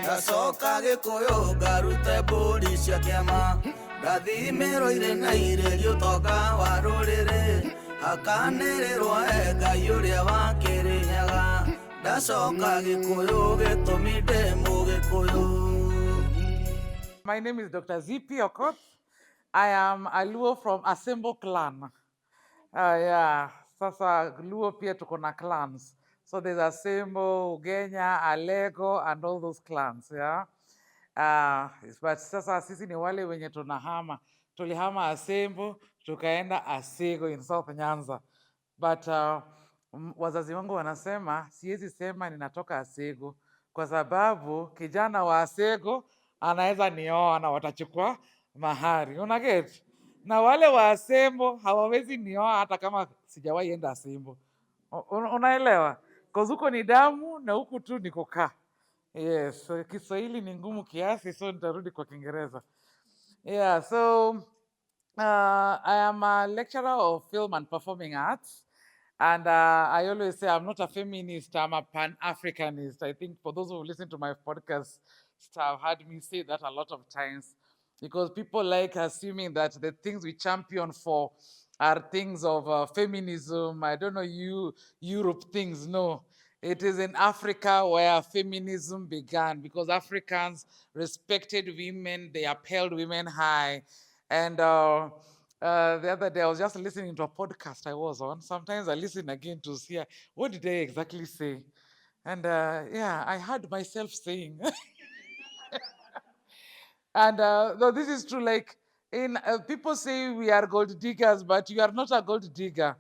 Ndacoka Gikuyu ngarute mbũri cia kĩama, ndathimĩrwo na irĩrio ũtonga wa rũrĩrĩ, hakanĩrĩrwo Ngai ũrĩa wa Kĩrĩnyaga. Ndacoka Gikuyu gĩtũmi ndĩ Mũgĩkũyũ. My name is Dr. Zippy Akoth. I am a Luo from Asembo clan. Yeah, sasa Luo pia tuko na clans. So there's Asembo, Ugenya, Alego, and all those clans, yeah. But sasa sisi ni wale wenye tunahama. Tulihama Asembo, tukaenda Asego in South Nyanza. But wazazi wangu wanasema siwezi sema ninatoka Asego kwa sababu kijana wa Asego anaweza nioa na watachukua mahari. Una get? Na wale wa Asembo hawawezi nioa hata kama sijawahi enda Asembo. Unaelewa? Cause huko ni damu na huku tu ni kukaa. Yes, Kiswahili ni ngumu kiasi, so nitarudi kwa Kiingereza. Yeah, so I am a lecturer of film and performing arts. And I always say I'm not a feminist, I'm a Pan-Africanist. I think for those who listen to my podcast, have heard me say that a lot of times because people like assuming that the things we champion for are things of feminism. I don't know, Europe things. No, it is in Africa where feminism began because Africans respected women, they upheld women high. And the other day, I was just listening to a podcast I was on. Sometimes I listen again to hear what did they exactly say. And yeah, I heard myself saying, and no, this is true. Like in people say we are gold diggers, but you are not a gold digger,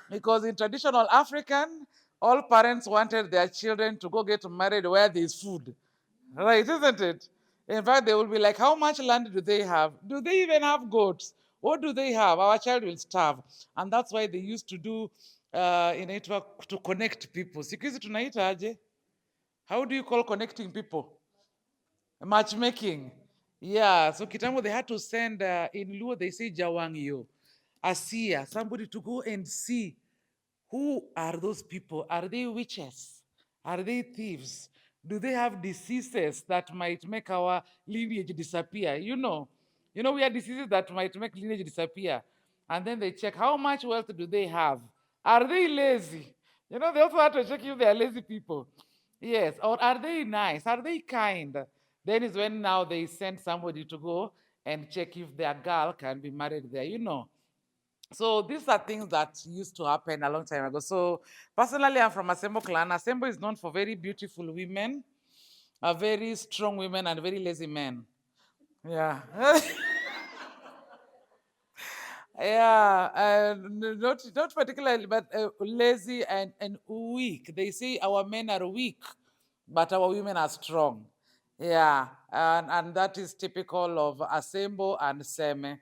because in traditional African, all parents wanted their children to go get married where there is food, right? Isn't it? In fact, they will be like, how much land do they have? Do they even have goats? What do they have? Our child will starve. And that's why they used to do inaitwa to connect people. Siku hizi tunaita aje? How do you call connecting people? Matchmaking. Yeah, so kitambo they had to send, in Luo they say Jawangyo, Asia, somebody to go and see who are those people. Are they witches? Are they thieves? Do they have diseases that might make our lineage disappear? We have diseases that might make lineage disappear. And then they check how much wealth do they have? Are they lazy? They also have to check if they are lazy people. Yes, or are they nice? Are they kind? Then is when now they send somebody to go and check if their girl can be married there. So these are things that used to happen a long time ago. So personally, I'm from Asembo clan. Asembo is known for very beautiful women, very strong women, and very lazy men. Yeah. Yeah, not particularly, but lazy and weak. They say our men are weak, but our women are strong. Yeah, and that is typical of Asembo and Seme.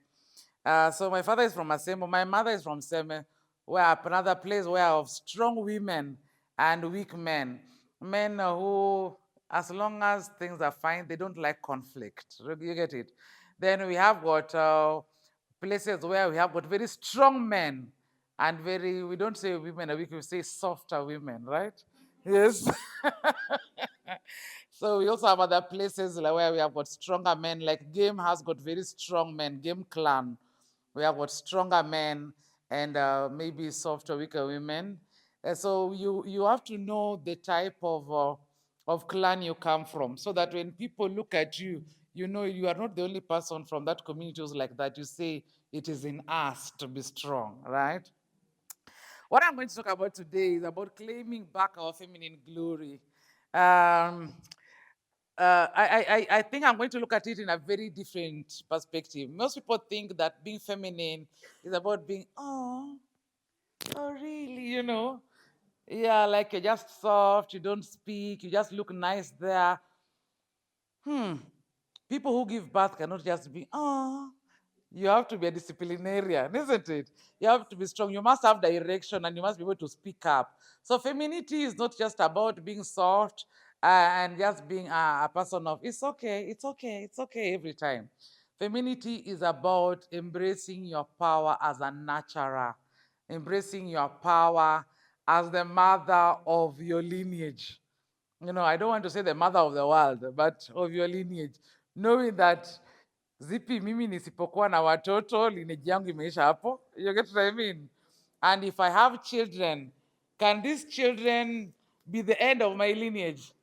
So my father is from Asembo, my mother is from Seme, where another place where of strong women and weak men. Men who, as long as things are fine, they don't like conflict. You get it? Then we have got places where we have got very strong men and we don't say women are weak, we say softer women, right? Yes. So we also have other places like where we have got stronger men, like Game has got very strong men, Game clan. We have got stronger men and maybe softer, weaker women. So you have to know the type of clan you come from, so that when people look at you, you know you are not the only person from that community who's like that. You say it is in us to be strong, right? What I'm going to talk about today is about claiming back our feminine glory. I think I'm going to look at it in a very different perspective. Most people think that being feminine is about being, oh really, yeah, like you're just soft, you don't speak, you just look nice there. People who give birth cannot just be, oh. You have to be a disciplinarian, isn't it? You have to be strong. You must have direction and you must be able to speak up. So femininity is not just about being soft and just being a person of, it's okay, it's okay, it's okay every time. Femininity is about embracing your power as a nurturer, embracing your power as the mother of your lineage. I don't want to say the mother of the world, but of your lineage. Knowing that Zippy, mimi nisipokuwa na watoto, lineage yangu imeisha hapo. You get what I mean? And if I have children, can these children be the end of my lineage?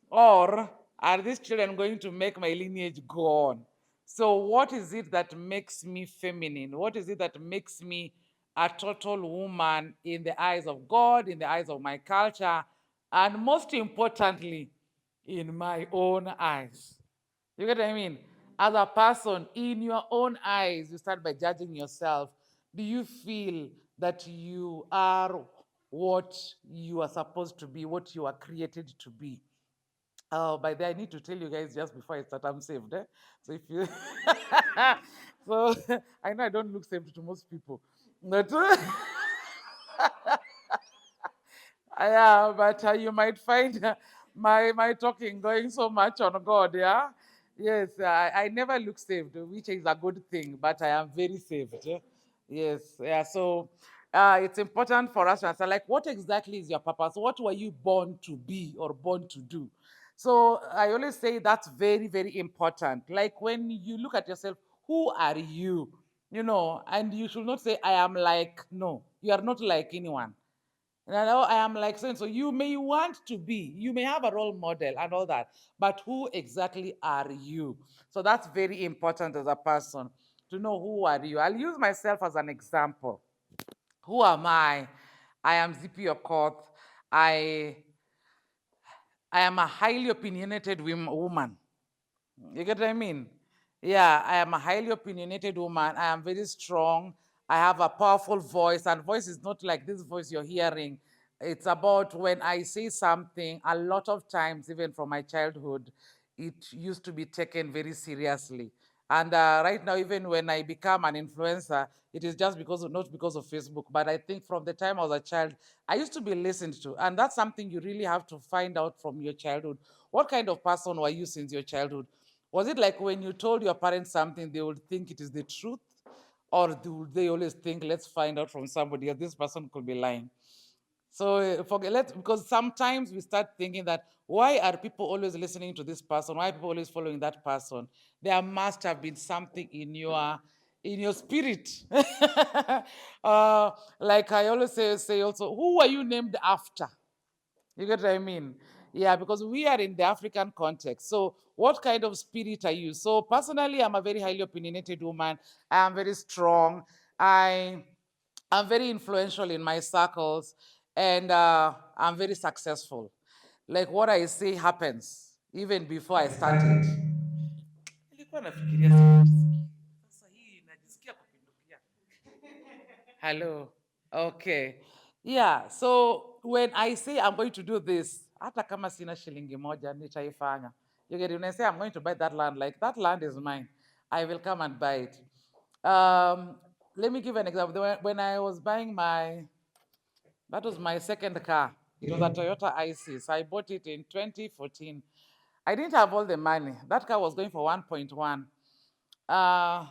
Or are these children going to make my lineage go on? So what is it that makes me feminine? What is it that makes me a total woman in the eyes of God, in the eyes of my culture, and most importantly, in my own eyes? You get what I mean? As a person, in your own eyes, you start by judging yourself. Do you feel that you are what you are supposed to be, what you are created to be? By the way, I need to tell you guys just before I start, I'm saved. So if you, so I know I don't look saved to most people, but yeah, but you might find my talking going so much on God. Yeah, yes, I never look saved, which is a good thing, but I am very saved. Yes, yeah. So it's important for us to answer, like, what exactly is your purpose? What were you born to be or born to do? So I always say that's very, very important. Like when you look at yourself, who are you? And you should not say, I am like, no, you are not like anyone. And I know I am like saying, so you may want to be, you may have a role model and all that, but who exactly are you? So that's very important as a person to know who are you. I'll use myself as an example. Who am I? I am Zippy Akoth. I I am a highly opinionated woman. You get what I mean? Yeah, I am a highly opinionated woman. I am very strong. I have a powerful voice, and voice is not like this voice you're hearing. It's about when I say something, a lot of times, even from my childhood, it used to be taken very seriously. And right now, even when I become an influencer, it is just because of, not because of Facebook, but I think from the time I was a child, I used to be listened to. And that's something you really have to find out from your childhood. What kind of person were you since your childhood? Was it like when you told your parents something, they would think it is the truth? Or do they always think, let's find out from somebody else, this person could be lying? So because sometimes we start thinking that why are people always listening to this person? Why are people always following that person? There must have been something in your spirit. Like I always say also, who are you named after? You get what I mean? Yeah, because we are in the African context. So, what kind of spirit are you? So, personally, I'm a very highly opinionated woman. I am very strong. I am very influential in my circles, and I'm very successful. Like what I say happens even before I started. Nilikuwa nafikiria sijisikii. Sasa hii najisikia kupindukia. Hello. Okay. Yeah. So when I say I'm going to do this, hata kama sina shilingi moja nitaifanya. You get it? When I say I'm going to buy that land, like that land is mine. I will come and buy it. Let me give an example. When I was buying that was my second car. It was a Toyota Isis. I bought it in 2014. I didn't have all the money. That car was going for 1.1.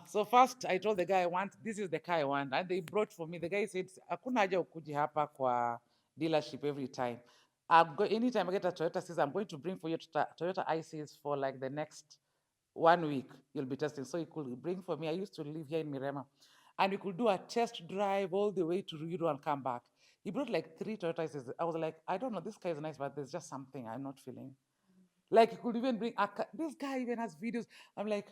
So first I told the guy I want, this is the car I want. And they brought for me. The guy said, hakuna haja ukuje hapa kwa dealership every time. Anytime I get a Toyota says I'm going to bring for you Toyota ICs for like the next 1 week. You'll be testing. So he could bring for me. I used to live here in Mirema. And we could do a test drive all the way to Ruiru and come back. He brought like 3 Toyota ICs. I was like, I don't know, this car is nice, but there's just something I'm not feeling. Like he could even bring this guy even has videos. I'm like,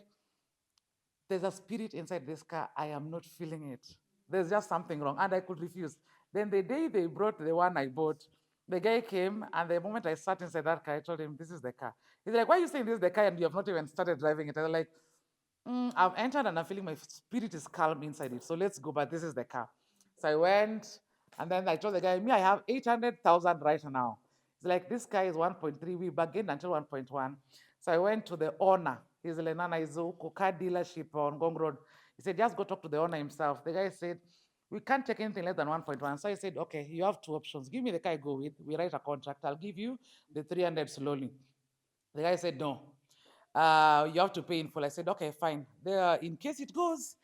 there's a spirit inside this car. I am not feeling it. There's just something wrong. And I could refuse. Then the day they brought the one I bought, the guy came, and the moment I sat inside that car, I told him, this is the car. He's like, why are you saying this is the car and you have not even started driving it? I was like, I've entered and I'm feeling my spirit is calm inside it. So let's go, but this is the car. So I went, and then I told the guy, me, I have 800,000 right now. He's like, this guy is 1.3. We bargained until 1.1. So I went to the owner. He's like, Nana is a car dealership on Gong Road. He said, just go talk to the owner himself. The guy said, we can't take anything less than 1.1. So I said, okay, you have 2 options. Give me the car I go with. We write a contract. I'll give you the 300 slowly. The guy said, no. You have to pay in full. I said, okay, fine. There, in case it goes,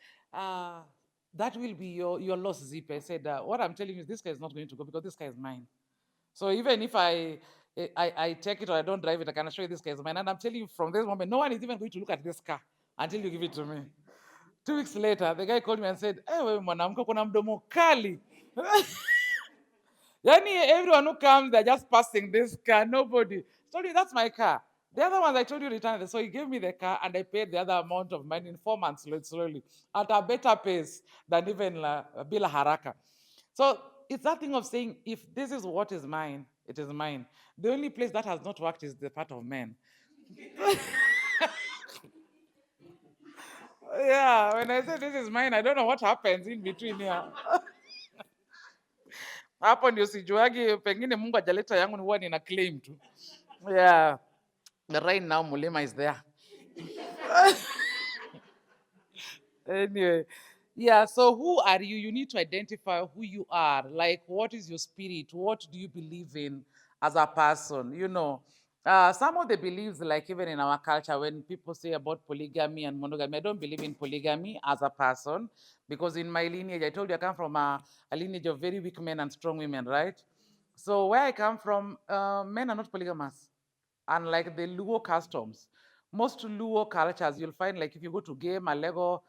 that will be your loss, Zippy. I said, what I'm telling you is this car is not going to go because this car is mine. So even if I take it or I don't drive it, I can assure you this car is mine. And I'm telling you from this moment, no one is even going to look at this car until you give it to me. 2 weeks later, the guy called me and said, hey, wewe mwanamke kuna mdomo kali. Yani everyone who comes, they're just passing this car. Nobody. Told you that's my car. The other ones I told you returned. So he gave me the car and I paid the other amount of money in 4 months slowly at a better pace than even Bila Haraka. So it's that thing of saying, if this is what is mine, it is mine. The only place that has not worked is the part of men. Yeah, when I say this is mine, I don't know what happens in between here. Hapo ndio sijuagi, pengine Mungu ajaleta yangu ni huwa nina claim tu. Yeah. But right now Mulima is there. Anyway, yeah, so who are you? You need to identify who you are. Like, what is your spirit? What do you believe in as a person? Some of the beliefs, like even in our culture, when people say about polygamy and monogamy, I don't believe in polygamy as a person because in my lineage, I told you I come from a lineage of very weak men and strong women, right? So where I come from, men are not polygamous. Unlike the Luo customs, most Luo cultures, you'll find like if you go to Game or Lego,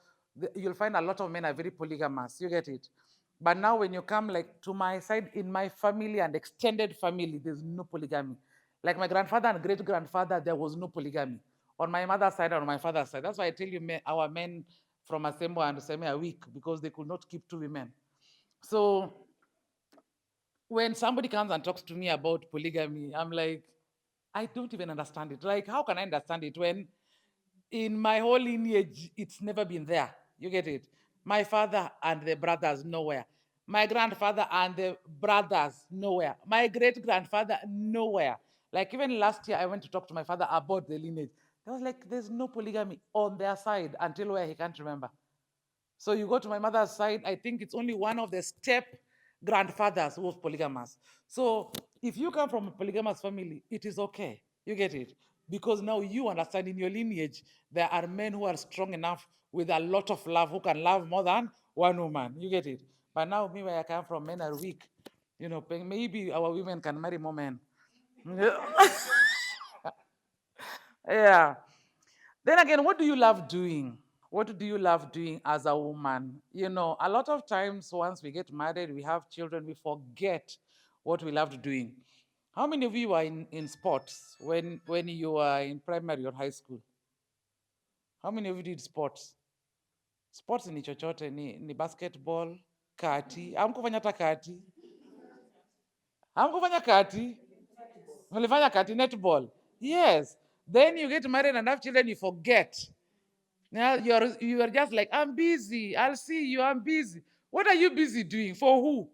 you'll find a lot of men are very polygamous. You get it? But now when you come like to my side, in my family and extended family, there's no polygamy. Like my grandfather and great grandfather, there was no polygamy. On my mother's side and on my father's side. That's why I tell you, our men from Asembo and Seme are weak because they could not keep two women. So when somebody comes and talks to me about polygamy, I'm like, I don't even understand it. Like, how can I understand it when in my whole lineage, it's never been there? You get it? My father and the brothers, nowhere. My grandfather and the brothers, nowhere. My great grandfather, nowhere. Like, even last year, I went to talk to my father about the lineage. I was like, there's no polygamy on their side until where he can't remember. So you go to my mother's side, I think it's only one of the step grandfathers who was polygamous. So if you come from a polygamous family, it is okay. You get it? Because now you understand in your lineage, there are men who are strong enough with a lot of love who can love more than one woman. You get it? But now, me, where I come from, men are weak. Maybe our women can marry more men. Yeah. Then again, what do you love doing? What do you love doing as a woman? A lot of times once we get married, we have children, we forget what we loved doing. How many of you are in sports when you were in primary or high school? How many of you did sports? Sports ni chochote, ni basketball, kati. Hamkufanya hata kati. Hamkufanya kati. Mlifanya kati, netball. Yes. Then you get married and have children, you forget. Now you are just like, I'm busy. I'll see you. I'm busy. What are you busy doing? For who?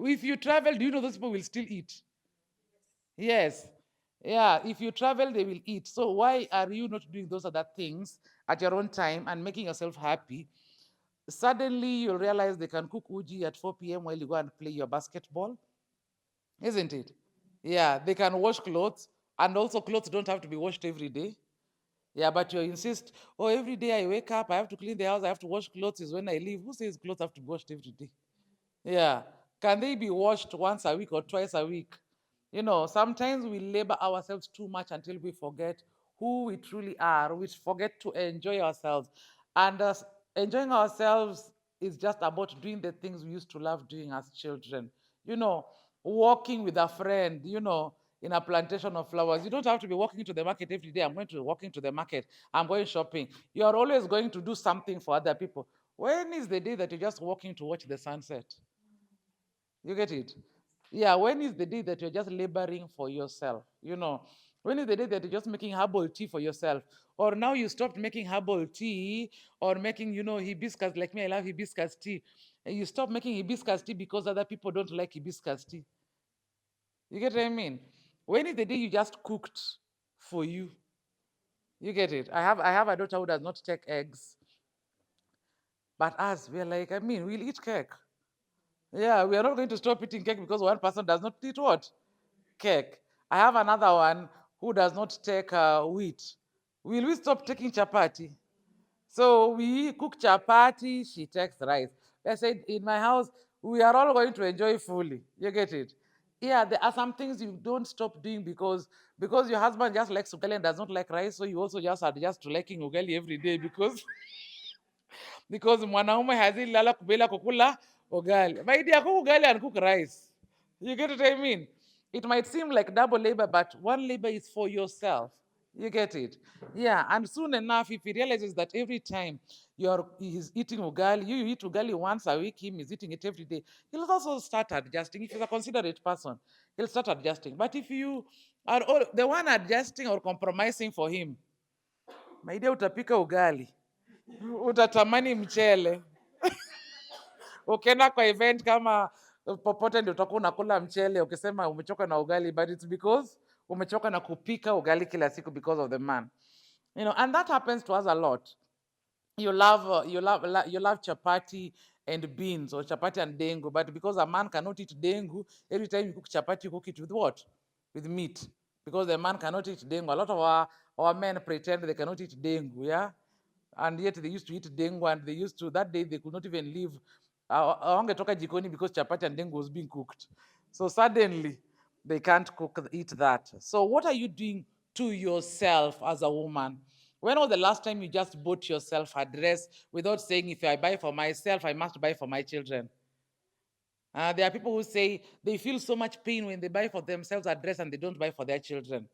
If you travel, do you know those people will still eat? Yes. Yeah. If you travel, they will eat. So why are you not doing those other things at your own time and making yourself happy? Suddenly you'll realize they can cook uji at 4 p.m. while you go and play your basketball. Isn't it? Yeah. They can wash clothes. And also clothes don't have to be washed every day. Yeah, but you insist, oh, every day I wake up, I have to clean the house, I have to wash clothes is when I leave. Who says clothes have to be washed every day? Yeah. Can they be washed once a week or twice a week? Sometimes we labor ourselves too much until we forget who we truly are. We forget to enjoy ourselves. And enjoying ourselves is just about doing the things we used to love doing as children. You know, walking with a friend, in a plantation of flowers. You don't have to be walking to the market every day. I'm going to walking to the market. I'm going shopping. You are always going to do something for other people. When is the day that you're just walking to watch the sunset? You get it? Yeah, when is the day that you're just laboring for yourself? When is the day that you're just making herbal tea for yourself? Or now you stopped making herbal tea or making, hibiscus, like me, I love hibiscus tea. And you stop making hibiscus tea because other people don't like hibiscus tea. You get what I mean? When is the day you just cooked for you? You get it? I have a daughter who does not take eggs. But us, we're like, we'll eat cake. Yeah, we are not going to stop eating cake because one person does not eat what? Cake. I have another one who does not take wheat. Will we stop taking chapati? So we cook chapati, she takes rice. I said, in my house, we are all going to enjoy fully. You get it? Yeah, there are some things you don't stop doing because your husband just likes ugali and does not like rice, so you also just adjust to liking ugali every day because mwanaume hazilala kubela kukula ugali. My dear, cook ugali and cook rice. You get what I mean? It might seem like double labor, but one labor is for yourself. You get it? Yeah, and soon enough, if he realizes that every time he's eating ugali, you eat ugali once a week, him is eating it every day, he'll also start adjusting. If he's a considerate person, he'll start adjusting. But if you are all, the one adjusting or compromising for him, my dear, utapika ugali, utatamani mchele. Ukienda kwa event kama popote ndio utakuwa unakula mchele ukisema umechoka na ugali, but it's because umechoka na kupika ugali kila siku because of the man. You know, and that happens to us a lot. You love chapati and beans, or chapati and dengu, but because a man cannot eat dengu, every time you cook chapati, you cook it with what? With meat. Because the man cannot eat dengu. A lot of our men pretend they cannot eat dengu, yeah? And yet they used to eat dengu, and they used to, that day they could not even leave hawangetoka jikoni because chapati and dengu was being cooked. So suddenly they can't eat that. So what are you doing to yourself as a woman? When was the last time you just bought yourself a dress without saying, if I buy for myself, I must buy for my children? There are people who say they feel so much pain when they buy for themselves a dress and they don't buy for their children.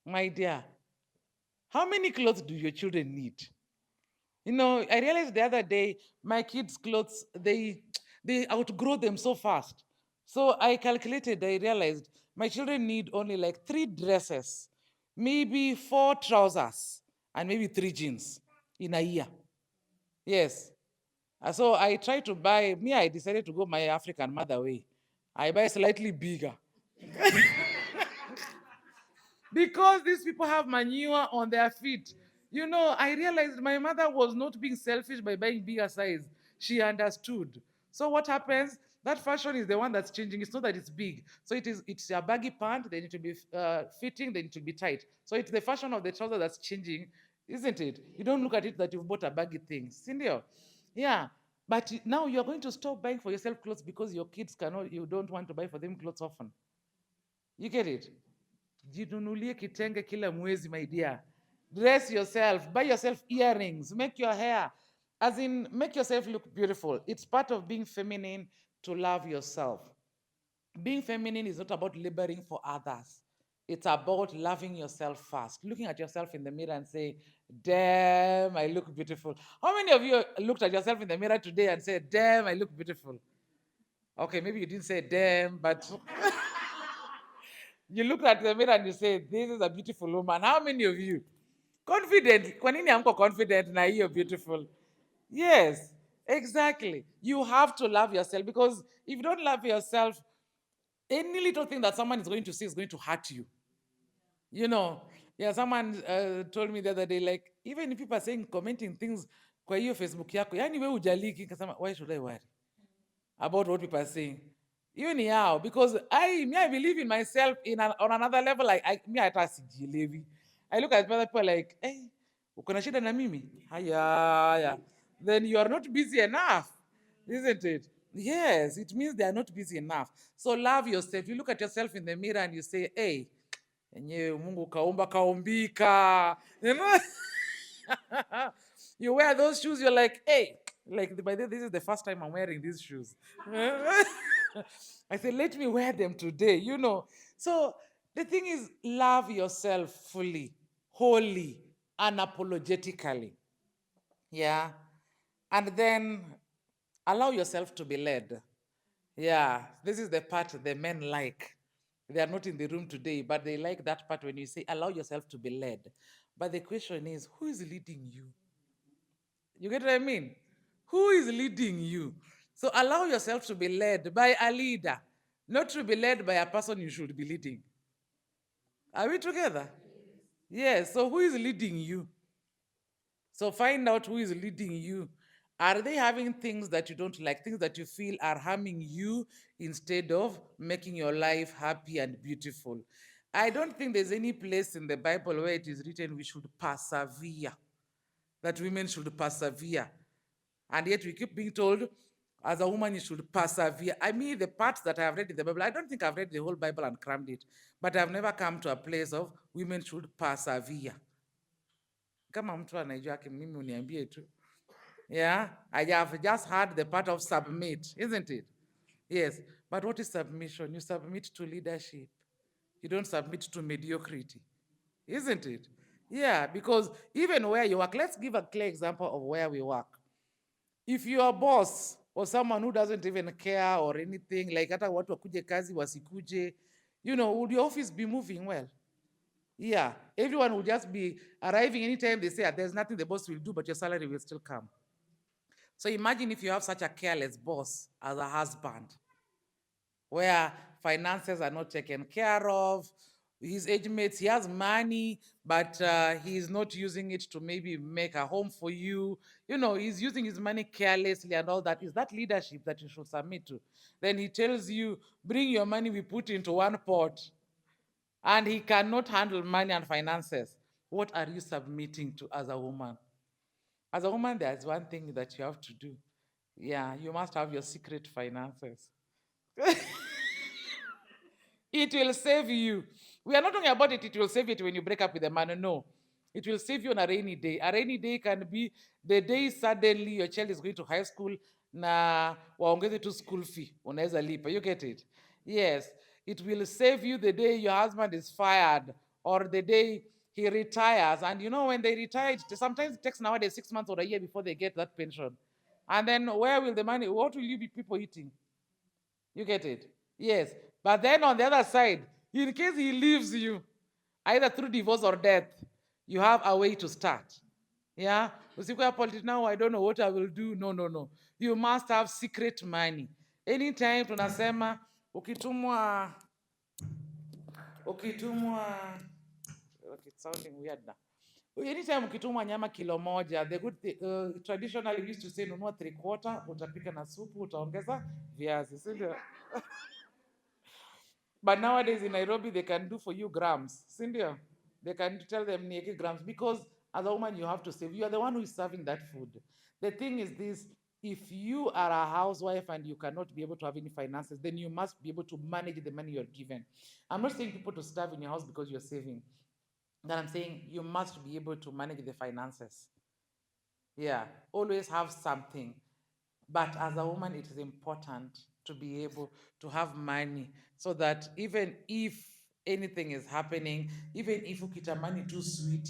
My dear, how many clothes do your children need? You know, I realized the other day, my kids' clothes, they outgrow them so fast. So I calculated, I realized my children need only like 3 dresses, maybe 4 trousers, and maybe 3 jeans in a year. Yes. So I tried to buy, I decided to go my African mother way. I buy slightly bigger. Because these people have manure on their feet. You know, I realized my mother was not being selfish by buying bigger size. She understood. So what happens? That fashion is the one that's changing. It's not that it's big. So it's a baggy pant. They need to be fitting. They need to be tight. So it's the fashion of the trouser that's changing, isn't it? You don't look at it that you've bought a baggy thing. Sindio? Yeah. But now you're going to stop buying for yourself clothes because your kids cannot, you don't want to buy for them clothes often. You get it? Jinunulie kitenge kila mwezi, my dear. Dress yourself, buy yourself earrings, make your hair, as in make yourself look beautiful. It's part of being feminine to love yourself. Being feminine is not about laboring for others. It's about loving yourself first. Looking at yourself in the mirror and say, damn, I look beautiful. How many of you looked at yourself in the mirror today and said, damn, I look beautiful? Okay, maybe you didn't say damn, but you look at the mirror and you say, this is a beautiful woman. How many of you? Confident. Kwa nini hamko confident na hiyo beautiful? Yes, exactly. You have to love yourself, because if you don't love yourself, any little thing that someone is going to say is going to hurt you. You know, yeah, someone told me the other day, like, even if people are saying, commenting things kwa hiyo Facebook yako, yani wewe hujaliki, kasema, why should I worry about what people are saying? Hiyo ni yao, because I believe in myself on another level. Hata sijielewi. I look at other people like, hey, uko na shida na mimi? Haya. Then you are not busy enough, isn't it? Yes, it means they are not busy enough. So love yourself. You look at yourself in the mirror and you say, hey, enyewe Mungu kaumba kaumbika. You know? You wear those shoes, you're like, hey, like, by the way, this is the first time I'm wearing these shoes. I said, let me wear them today, you know. So the thing is, love yourself fully, wholly, unapologetically. Yeah. And then allow yourself to be led. Yeah. This is the part the men like. They are not in the room today, but they like that part when you say, allow yourself to be led. But the question is, who is leading you? You get what I mean? Who is leading you? So allow yourself to be led by a leader, not to be led by a person you should be leading. Are we together? Yes. So who is leading you? So find out who is leading you. Are they having things that you don't like, things that you feel are harming you instead of making your life happy and beautiful? I don't think there's any place in the Bible where it is written we should persevere. that women should persevere. And yet we keep being told, as a woman, you should persevere. I mean, the parts that I have read in the Bible, I don't think I've read the whole Bible and crammed it, but I've never come to a place of women should persevere. Kama mtu anaijua mimi uniambie tu. Yeah, I have just heard the part of submit, isn't it? Yes, but what is submission? You submit to leadership. You don't submit to mediocrity, isn't it? Yeah, because even where you work, let's give a clear example of where we work. If your boss or someone who doesn't even care or anything, like hata watu wakuje kazi wasikuje, would your office be moving well? Yeah, everyone will just be arriving anytime they say there's nothing the boss will do, but your salary will still come. So imagine if you have such a careless boss as a husband, where finances are not taken care of, his age mates, he has money, but he's not using it to maybe make a home for you. He's using his money carelessly and all that. Is that leadership that you should submit to? Then he tells you, bring your money, we put into one pot. And he cannot handle money and finances. What are you submitting to as a woman? As a woman, there's one thing that you have to do. Yeah, you must have your secret finances. It will save you. We are not talking about it will save it when you break up with a man. No. It will save you on a rainy day. A rainy day can be the day suddenly your child is going to high school na waongeze to school fee. Unaweza lipa. You get it? Yes. It will save you the day your husband is fired or the day he retires. And when they retire, sometimes it takes nowadays 6 months or a year before they get that pension. And then where will the money, what will you be people eating? You get it? Yes. But then on the other side, in case he leaves you, either through divorce or death, you have a way to start. Yeah? Now I don't know what I will do. No. You must have secret money. Anytime tunasema ukitumwa okay, it's sounding weird now. Anytime ukitumwa nyama kilo moja, the good traditionally we used to say nunua 3/4, utapika na supu, utaongeza viazi, si ndio? But nowadays in Nairobi, they can do for you grams. Cynthia, they can tell them nieke grams because as a woman, you have to save. You are the one who is serving that food. The thing is this, if you are a housewife and you cannot be able to have any finances, then you must be able to manage the money you're given. I'm not saying people to starve in your house because you're saving. That I'm saying you must be able to manage the finances. Yeah, always have something. But as a woman, it is important to be able to have money so that even if anything is happening, even if ukitamani too sweet,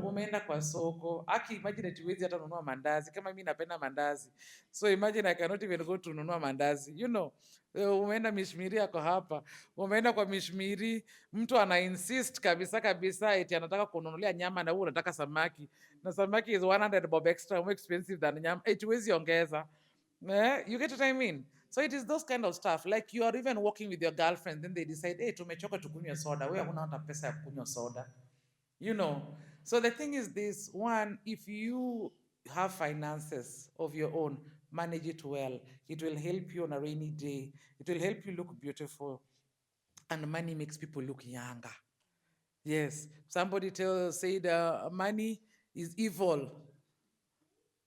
umeenda kwa soko. Imagine ati huwezi hata nunua mandazi. Kama mimi napenda mandazi. So imagine I cannot even go to nunua mandazi. Umeenda mishmiri yako hapa. Umeenda kwa mishmiri, mtu ana insist kabisa eti anataka kununulia nyama na wewe unataka samaki. Na samaki is 100 bob extra more expensive than nyama. Huwezi ongeza. You get what I mean? So it is those kind of stuff. Like you are even walking with your girlfriend, then they decide, hey, tumechoka tukunywe soda. Wewe huna hata pesa ya kunywa soda. So the thing is this, one, if you have finances of your own, manage it well. It will help you on a rainy day. It will help you look beautiful. And money makes people look younger. Yes. Somebody said money is evil.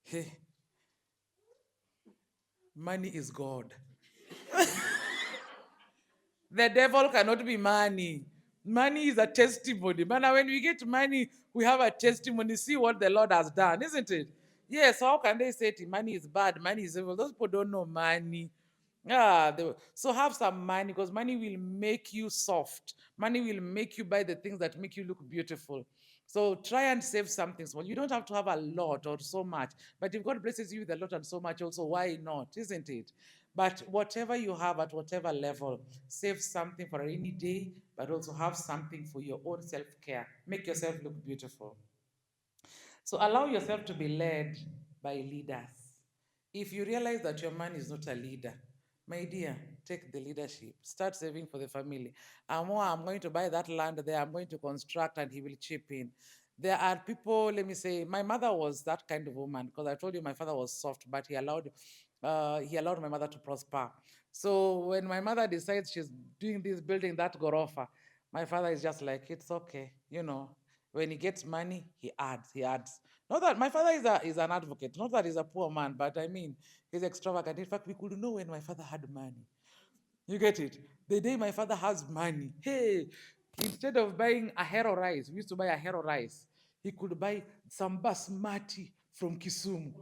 Hey. Money is God. The devil cannot be money. Money is a testimony. Man, when we get money, we have a testimony. See what the Lord has done, isn't it? Yes, how can they say money is bad, money is evil? Those people don't know money. So have some money because money will make you soft. Money will make you buy the things that make you look beautiful. So try and save something small. You don't have to have a lot or so much. But if God blesses you with a lot and so much also, why not? Isn't it? But whatever you have at whatever level, save something for a rainy day, but also have something for your own self-care. Make yourself look beautiful. So allow yourself to be led by leaders. If you realize that your man is not a leader, my dear, take the leadership. Start saving for the family. I'm going to buy that land there. I'm going to construct and he will chip in. There are people, let me say, my mother was that kind of woman because I told you my father was soft, but he allowed my mother to prosper. So when my mother decides she's doing this, building that gorofa, my father is just like, it's okay, When he gets money, he adds, he adds. Not that my father is an advocate, not that he's a poor man, but I mean, he's extravagant. In fact, we could know when my father had money. You get it? The day my father has money, hey, instead of buying a hero rice, we used to buy a hero rice, he could buy some basmati from Kisumu.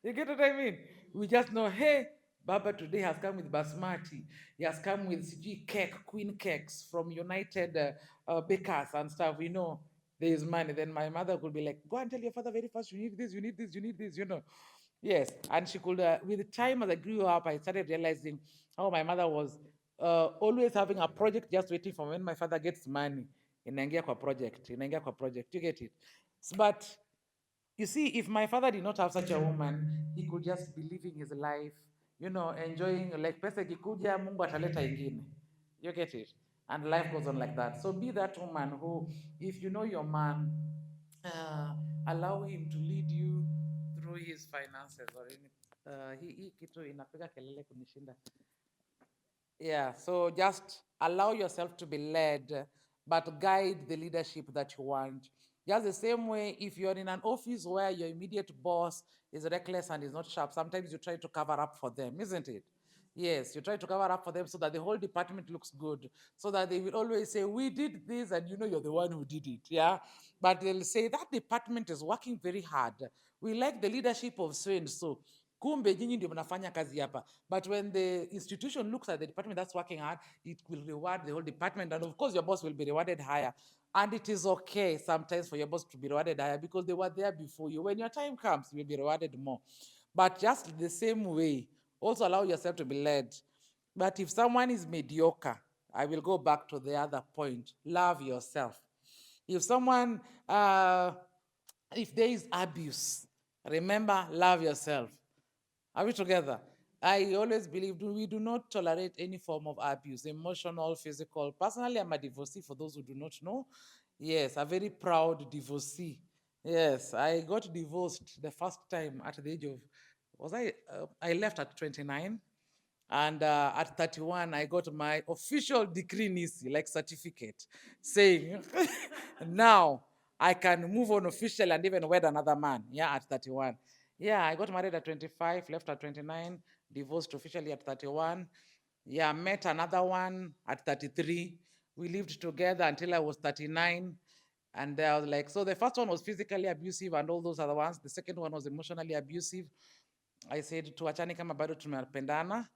You get what I mean? We just know, hey, Baba today has come with basmati. He has come with queen cakes from United Bakers and stuff. We know there is money. Then my mother could be like, go and tell your father very fast, you need this, you need this, you need this, you know. Yes, and she could, with the time as I grew up, I started realizing how my mother was always having a project just waiting for when my father gets money. Inaingia kwa project, inaingia kwa project. You get it? But you see, if my father did not have such a woman, he could just be living his life, you know, enjoying, like pesa ikikuja, Mungu ataleta ingine. You get it? And life goes on like that. So be that woman who, if you know your man, allow him to lead you through his finances or any, hii kitu inapiga kelele kunishinda. Yeah, so just allow yourself to be led, but guide the leadership that you want. Just the same way, if you're in an office where your immediate boss is reckless and is not sharp, sometimes you try to cover up for them, isn't it? Yes, you try to cover up for them so that the whole department looks good, so that they will always say, we did this, and you know you're the one who did it. Yeah. But they'll say, that department is working very hard. We like the leadership of so and so. Kumbe nyinyi ndio mnafanya kazi hapa. But when the institution looks at the department that's working hard, it will reward the whole department. And of course, your boss will be rewarded higher. And it is okay sometimes for your boss to be rewarded higher because they were there before you. When your time comes, you will be rewarded more. But just the same way, also allow yourself to be led. But if someone is mediocre, I will go back to the other point. Love yourself. If someone, if there is abuse, remember, love yourself. Are we together? I always believe we do not tolerate any form of abuse, emotional, physical. Personally, I'm a divorcee for those who do not know. Yes, a very proud divorcee. Yes, I got divorced the first time at the age of, I left at 29. And at 31, I got my official decree nisi, like certificate, saying, now I can move on officially and even wed another man. Yeah, at 31. Yeah, I got married at 25, left at 29, divorced officially at 31. Yeah, met another one at 33. We lived together until I was 39. And I was like, so the first one was physically abusive and all those other ones. The second one was emotionally abusive. I said tuachane kama bado tumependana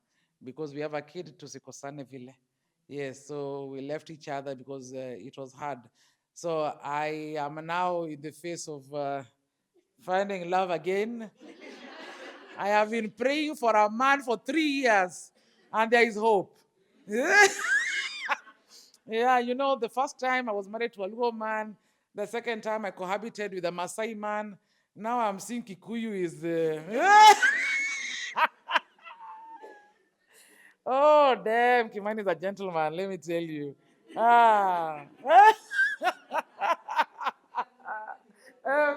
because we have a kid tusikosane vile. Yes, so we left each other because it was hard. So I am now in the face of finding love again. I have been praying for a man for 3 years and there is hope. Yeah, you know, the first time I was married to a Luo man, the second time I cohabited with a Maasai man. Now I'm seeing Gikuyu is. Oh, damn, Kimani is a gentleman, let me tell you. Ah.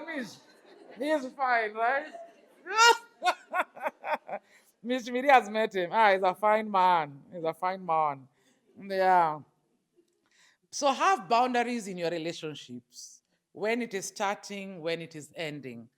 Mish, he's fine, right? Miss Miri has met him. Ah, he's a fine man. He's a fine man. Yeah. So have boundaries in your relationships. When it is starting, when it is ending.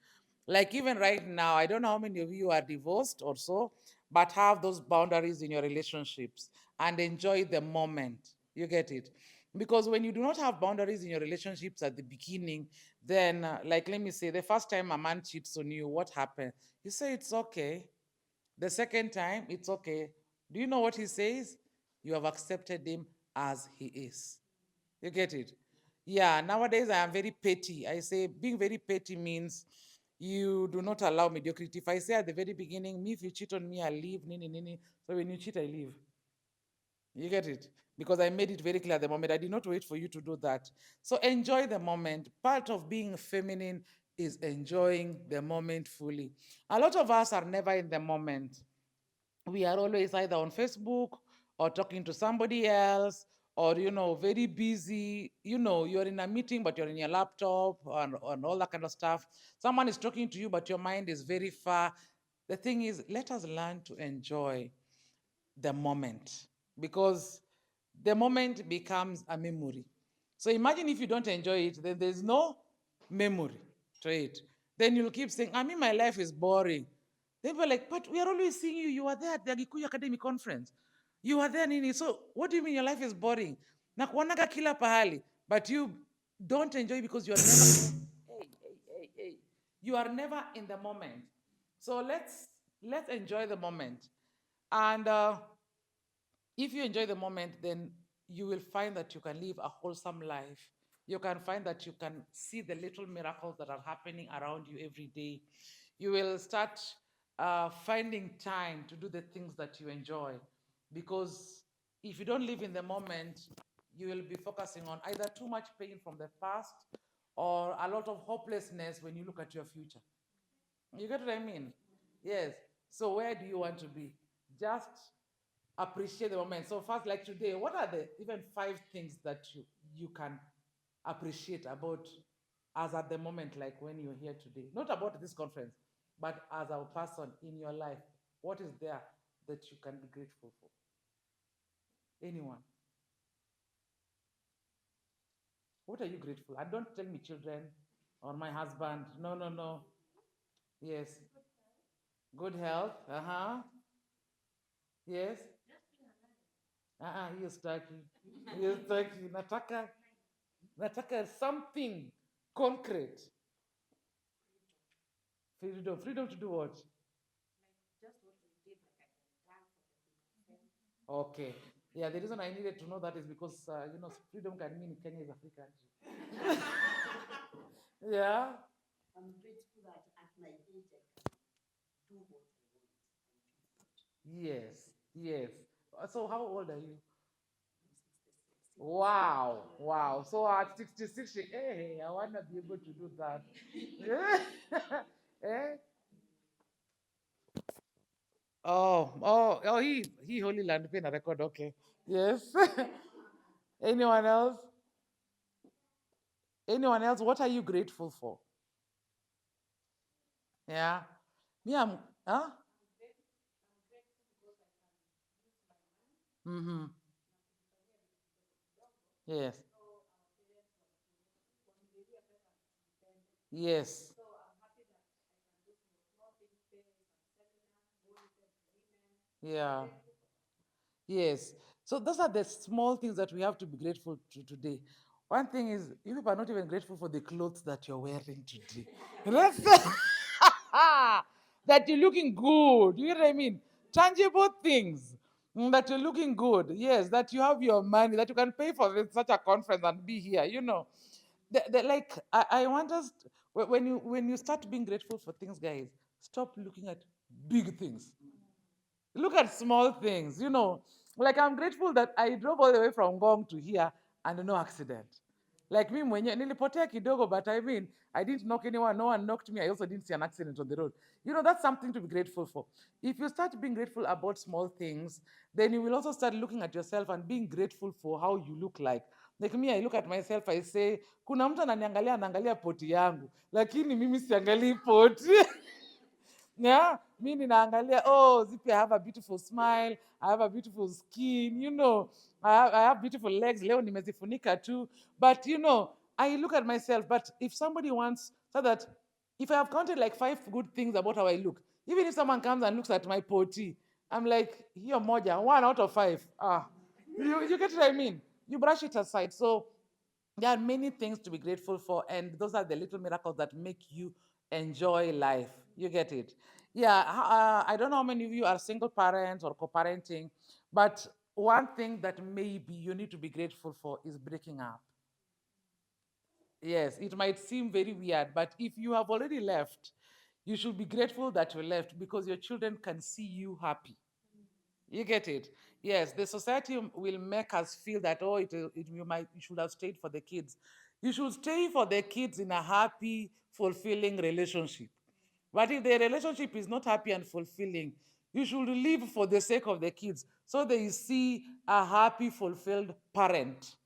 Like even right now, I don't know how many of you are divorced or so, but have those boundaries in your relationships and enjoy the moment. You get it? Because when you do not have boundaries in your relationships at the beginning, then, like, let me say, the first time a man cheats on you, what happened? You say it's okay. The second time, it's okay. Do you know what he says? You have accepted him as he is. You get it? Yeah, nowadays I am very petty. I say being very petty means you do not allow mediocrity. If I say at the very beginning, me, if you cheat on me, I leave, nini, nini. So when you cheat, I leave. You get it? Because I made it very clear at the moment. I did not wait for you to do that. So enjoy the moment. Part of being feminine is enjoying the moment fully. A lot of us are never in the moment. We are always either on Facebook or talking to somebody else or, you know, very busy. You know, you're in a meeting, but you're in your laptop and all that kind of stuff. Someone is talking to you, but your mind is very far. The thing is, let us learn to enjoy the moment because the moment becomes a memory. So imagine if you don't enjoy it, then there's no memory to it. Then you'll keep saying, I mean, my life is boring. They were like, but we are always seeing you. You were there at the Gikuyu Academy Conference. You were there, Nini. So what do you mean your life is boring? Nakuonaga kila pahali, but you don't enjoy because you are never, you are never in the moment. So let's enjoy the moment. And if you enjoy the moment, then you will find that you can live a wholesome life. You can find that you can see the little miracles that are happening around you every day. You will start finding time to do the things that you enjoy. Because if you don't live in the moment, you will be focusing on either too much pain from the past or a lot of hopelessness when you look at your future. You get what I mean? Yes. So where do you want to be? Just appreciate the moment. So first, like today, what are the even 5 things that you can appreciate about us at the moment, like when you're here today? Not about this conference, but as a person in your life, what is there that you can be grateful for? Anyone? What are you grateful? And don't tell me children or my husband. No, no, no. Yes. Good health. Uh-huh. Yes. Hiyo staki. Hiyo staki. Nataka something concrete. Freedom. Freedom to do what? Okay. Yeah, the reason I needed to know that is because, freedom can mean Kenya is a free country. Yeah. I'm grateful that at my age I can do what I want. Yes. Yes. So how old are you? I'm 66. Wow. Wow. So at 66, hey, I want to be able to do that. eh? He Holy Land pin a record. Okay. Yes. Anyone else? Anyone else? What are you grateful for? Yeah. Me, huh? Mm-hmm. Yes. Yes. Yeah. Yes. So those are the small things that we have to be grateful to today. One thing is, you people are not even grateful for the clothes that you're wearing today. Let's that you're looking good. You know what I mean? Tangible things. That you're looking good. Yes, that you have your money, that you can pay for such a conference and be here. I want us when you start being grateful for things, guys, stop looking at big things. Look at small things, Like I'm grateful that I drove all the way from Gong to here and no accident. Like me mwenye nilipotea kidogo, but I mean, I didn't knock anyone, no one knocked me. I also didn't see an accident on the road. That's something to be grateful for. If you start being grateful about small things, then you will also start looking at yourself and being grateful for how you look like. Like me, I look at myself, I say, kuna mtu ananiangalia anaangalia poti yangu, lakini mimi siangalii poti. Yeah, me ninaangalia, oh, Zippy, I have a beautiful smile, I have a beautiful skin, I have beautiful legs, leo nimezifunika too. But I look at myself, but if somebody wants, so that if I have counted like 5 good things about how I look, even if someone comes and looks at my poti, I'm like, here moja, 1 out of 5. You get what I mean? You brush it aside. So there are many things to be grateful for, and those are the little miracles that make you enjoy life. You get it? Yeah, I don't know how many of you are single parents or co parenting, but one thing that maybe you need to be grateful for is breaking up. Yes, it might seem very weird, but if you have already left, you should be grateful that you left because your children can see you happy. You get it? Yes, the society will make us feel that, oh, you should have stayed for the kids. You should stay for the kids in a happy, fulfilling relationship. But if the relationship is not happy and fulfilling, you should live for the sake of the kids so they see a happy, fulfilled parent.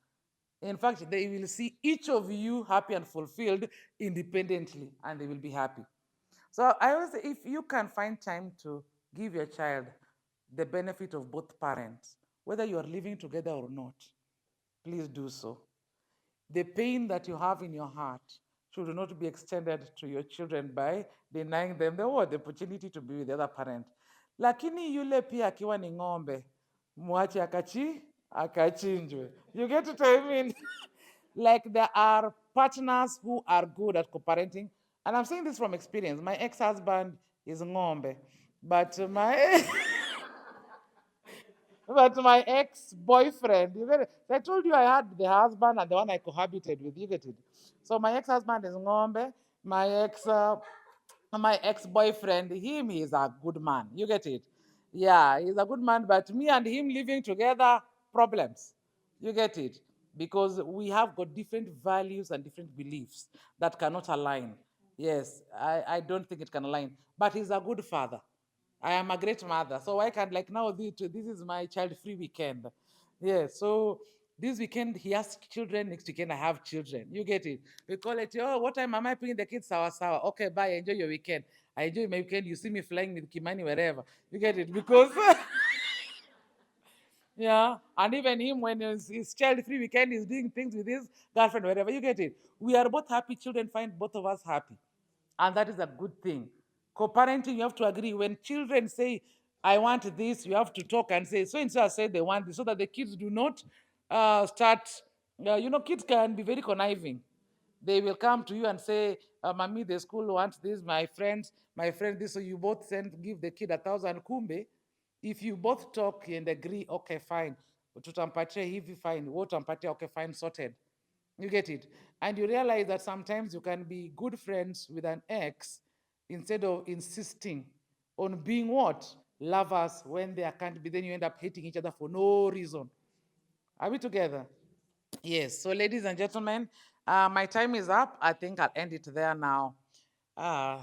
In fact, they will see each of you happy and fulfilled independently, and they will be happy. So I always say, if you can find time to give your child the benefit of both parents, whether you are living together or not, please do so. the pain that you have in your heart should not be extended to your children by denying them the opportunity to be with the other parent. Lakini yule pia akiwa ni ng'ombe, mwache akachinjwe. You get what I mean? Like there are partners who are good at co-parenting, and I'm saying this from experience. My ex-husband is ng'ombe, but my but my ex-boyfriend, you get it? I told you I had the husband and the one I cohabited with, you get it? So my ex-husband is ng'ombe, my ex-boyfriend, he is a good man, you get it? Yeah, he's a good man, but me and him living together, problems, you get it? Because we have got different values and different beliefs that cannot align. Yes, I don't think it can align, but he's a good father. I am a great mother. So I can like now this is my child-free weekend. Yeah. So this weekend he has children. Next weekend I have children. You get it? We call it, oh, what time am I putting the kids? Sawa sawa. Okay, bye. Enjoy your weekend. I enjoy my weekend. You see me flying with Kimani wherever. You get it? Because yeah. And even him when his child-free weekend is doing things with his girlfriend wherever. You get it? We are both happy. Children find both of us happy. And that is a good thing. Co-parenting, you have to agree. When children say, I want this, you have to talk and say, so and so say they want this, so that the kids do not start, kids can be very conniving. They will come to you and say, Mommy, the school wants this, my friend this, so you both give the kid 1,000 kumbe. If you both talk and agree, okay, fine, tutampatia hivi, fine, utampatia, okay, fine, sorted. You get it? And you realize that sometimes you can be good friends with an ex instead of insisting on being what? Lovers when they can't be. Then you end up hating each other for no reason. Are we together? Yes. So, ladies and gentlemen, my time is up. I think I'll end it there now. Ah,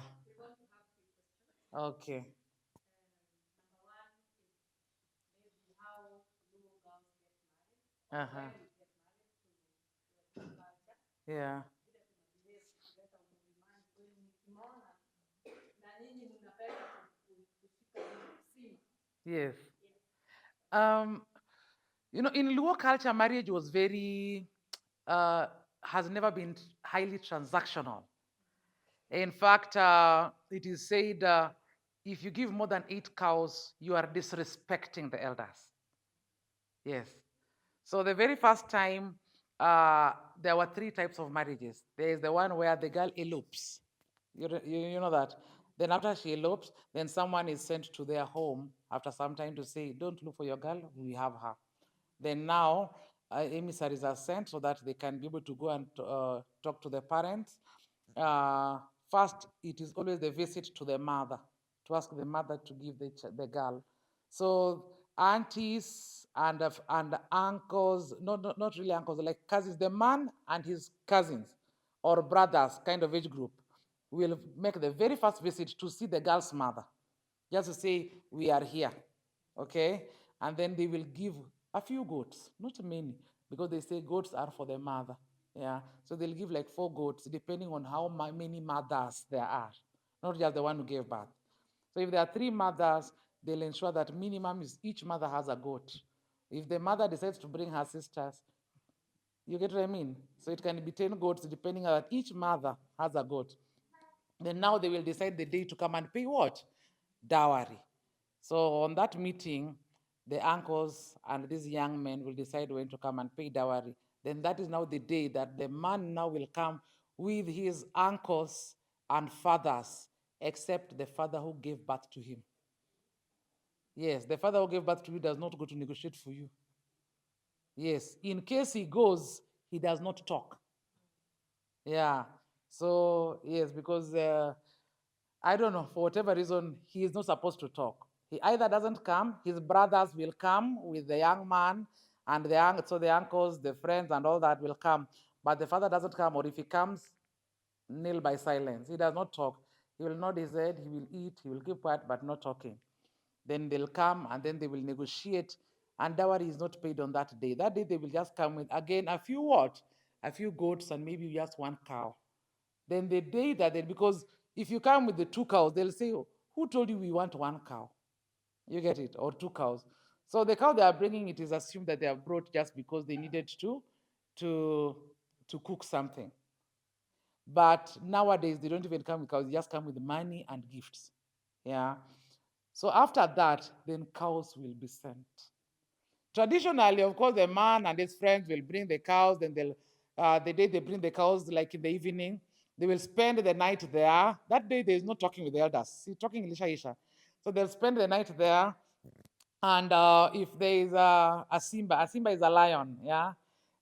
okay. Uh-huh. Yeah. Yes. Um, in Luo culture, marriage was very, has never been highly transactional. In fact, it is said if you give more than 8 cows, you are disrespecting the elders. Yes. So the very first time, there were 3 types of marriages. There is the one where the girl elopes. You know that. Then after she elopes, then someone is sent to their home after some time to say, don't look for your girl, we have her. Then now, emissaries are sent so that they can be able to go and talk to the parents. Uh, First, it is always the visit to the mother to ask the mother to give the girl. So aunties and uncles, not really uncles, like cousins, the man and his cousins or brothers, kind of age group, will make the very first visit to see the girl's mother, just to say, we are here, okay? And then they will give a few goats, not many, because they say goats are for the mother. Yeah, so they'll give like 4 goats, depending on how many mothers there are, not just the one who gave birth. So if there are 3 mothers, they'll ensure that minimum is each mother has a goat. If the mother decides to bring her sisters, you get what I mean? So it can be 10 goats, depending on that each mother has a goat. Then now they will decide the day to come and pay what? Dowry. So on that meeting, the uncles and these young men will decide when to come and pay dowry. Then that is now the day that the man now will come with his uncles and fathers, except the father who gave birth to him. Yes, the father who gave birth to you does not go to negotiate for you. Yes, in case he goes, he does not talk. Yeah. So, yes, because I don't know, for whatever reason, he is not supposed to talk. He either doesn't come, his brothers will come with the young man, and so the uncles, the friends, and all that will come. But the father doesn't come, or if he comes, nil by silence. He does not talk. He will nod his head, he will eat, he will keep quiet, but not talking. Then they'll come and then they will negotiate, and dowry is not paid on that day. That day they will just come with, again, a few what? A few goats and maybe just 1 cow. Then the day that because if you come with the 2 cows, they'll say, who told you we want 1 cow? You get it? Or 2 cows. So the cow they are bringing, it is assumed that they have brought just because they needed to to cook something. But nowadays, they don't even come with cows, they just come with money and gifts. Yeah. So after that, then cows will be sent. Traditionally, of course, the man and his friends will bring the cows, then the day they bring the cows, like in the evening, they will spend the night there. That day, there is no talking with the elders. See, talking Isha Isha. So they'll spend the night there. And if there is a Simba is a lion, yeah.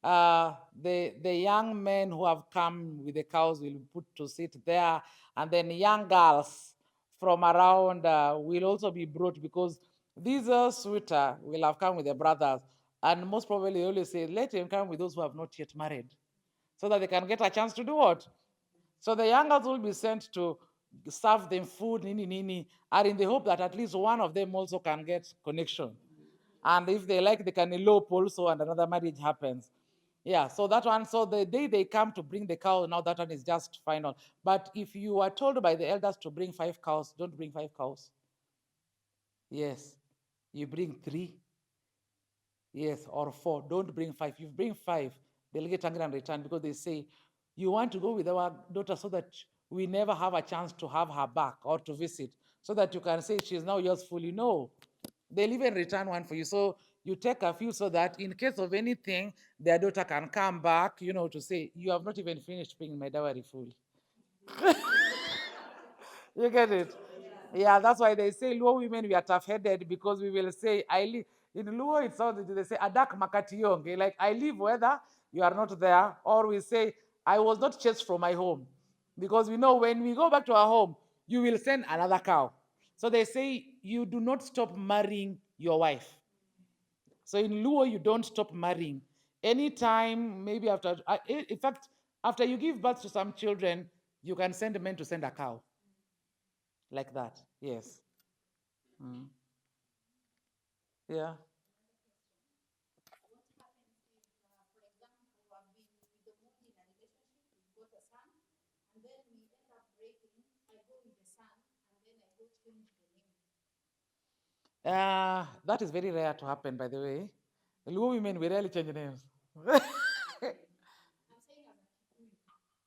The young men who have come with the cows will put to sit there, and then young girls from around will also be brought because these suitor will have come with their brothers, and most probably they always say, let him come with those who have not yet married, so that they can get a chance to do what? So the young girls will be sent to serve them food, nini nini, and in the hope that at least one of them also can get connection. And if they like, they can elope also, and another marriage happens. Yeah, so that one, so the day they come to bring the cow, now that one is just final. But if you are told by the elders to bring 5 cows, don't bring 5 cows. Yes, you bring 3. Yes, or 4. Don't bring 5. You bring 5, they'll get angry and return because they say, you want to go with our daughter so that we never have a chance to have her back or to visit, so that you can say she's now yours fully. No, they'll even return one for you. So you take a few so that in case of anything, their daughter can come back, to say, you have not even finished paying my dowry fully. You get it? Yeah, that's why they say Luo women, we are tough-headed because we will say, I live. In Luo, it's all they say, Adak makatiyonge, like I live whether you are not there, or we say, I was not chased from my home. Because we know when we go back to our home, you will send another cow. So they say, you do not stop marrying your wife. So in Luo, you don't stop marrying. Anytime, maybe after, in fact, after you give birth to some children, you can send men to send a cow. Like that, yes. Mm. Yeah. What happens if, for example, we have been with the mood in a relationship, we've got a son, and then we end up breaking, I go with the son, and then I go change the name. That is very rare to happen, by the way. Luo women, we rarely change names. I'm saying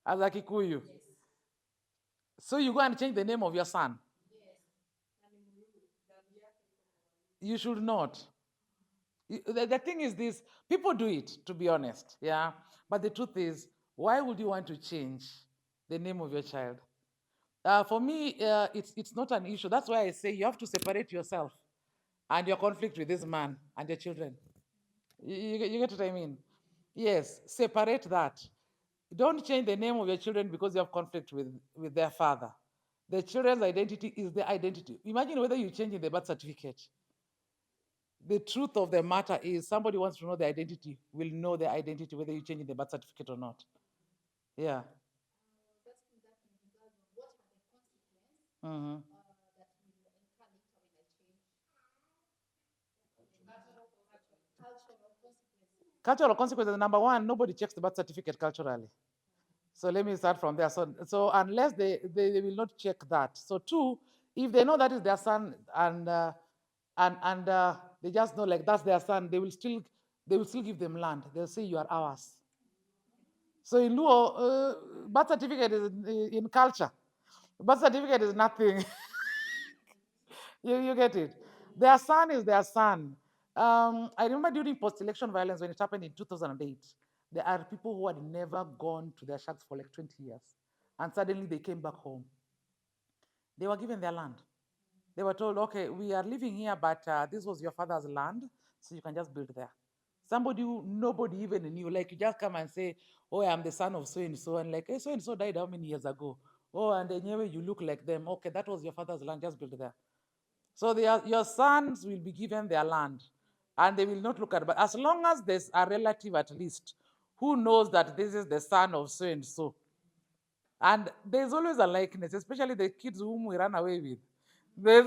as a Kikuyu. As a Kikuyu. Yes. So you go and change the name of your son. Yes. You should not. The thing is this, people do it, to be honest, yeah. But the truth is, why would you want to change the name of your child? For me, it's not an issue. That's why I say you have to separate yourself and your conflict with this man and your children. You get what I mean? Yes, separate that. Don't change the name of your children because you have conflict with their father. The children's identity is their identity. Imagine whether you change in the birth certificate. The truth of the matter is somebody wants to know their identity, will know their identity whether you change in the birth certificate or not. Yeah. That's that in regards of what are the consequences Mm-hmm. that will incur later when I change cultural consequences. Cultural consequences. Number one, nobody checks the birth certificate culturally. So let me start from there. So unless they will not check that. So two, if they know that is their son and they just know like that's their son, they will still give them land. They'll say you are ours. So in Luo, birth certificate is in culture. Birth certificate is nothing. You get it? Their son is their son. I remember during post-election violence when it happened in 2008, there are people who had never gone to their shacks for like 20 years. And suddenly they came back home. They were given their land. They were told, okay, we are living here, but this was your father's land, so you can just build there. Somebody who nobody even knew, like you just come and say, oh, I'm the son of so and so, and like, hey, so and so died how many years ago? Oh, and anyway, you look like them. Okay, that was your father's land, just build there. So your sons will be given their land, and they will not look at it. But as long as there's a relative at least who knows that this is the son of so and so, and there's always a likeness, especially the kids whom we run away with. There's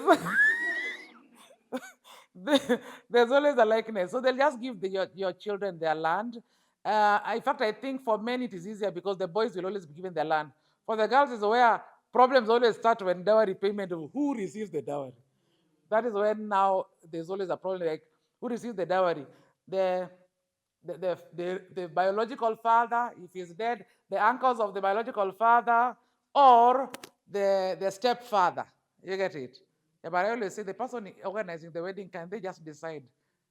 there's always a likeness. So they'll just give your children their land. In fact, I think for men it is easier because the boys will always be given their land. For the girls is where problems always start when dowry payment of who receives the dowry. That is when now there's always a problem like who receives the dowry. The the biological father, if he's dead, the uncles of the biological father, or the stepfather. You get it? Yeah, but I always say the person organizing the wedding, can they just decide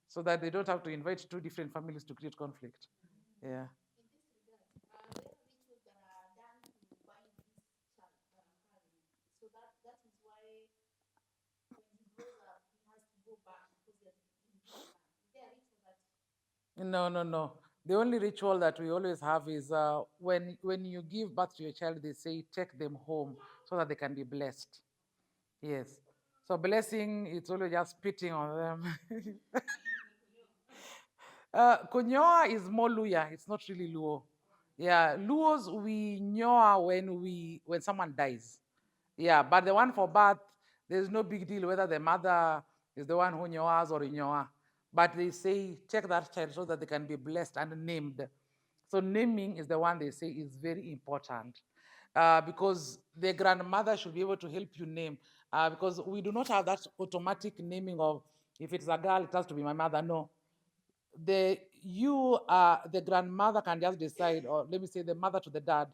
so that they don't have to invite two different families to create conflict? Yeah. In this regard, there are rituals that are done to bind this child that I'm carrying. So that is why when he grows up, he has to go back because he's my son. Is there a ritual that No, no, no. The only ritual that we always have is when you give birth to your child, they say take them home so that they can be blessed. Yes. So blessing, it's always just spitting on them. Kunyoa is more Luya. It's not really Luo. Yeah, Luos we nyoa when someone dies. Yeah, but the one for birth, there's no big deal whether the mother is the one who nyoas or nyoa. But they say take that child so that they can be blessed and named. So naming is the one they say is very important. Because the grandmother should be able to help you name. Because we do not have that automatic naming of if it's a girl, it has to be my mother. No, the grandmother can just decide, or let me say the mother to the dad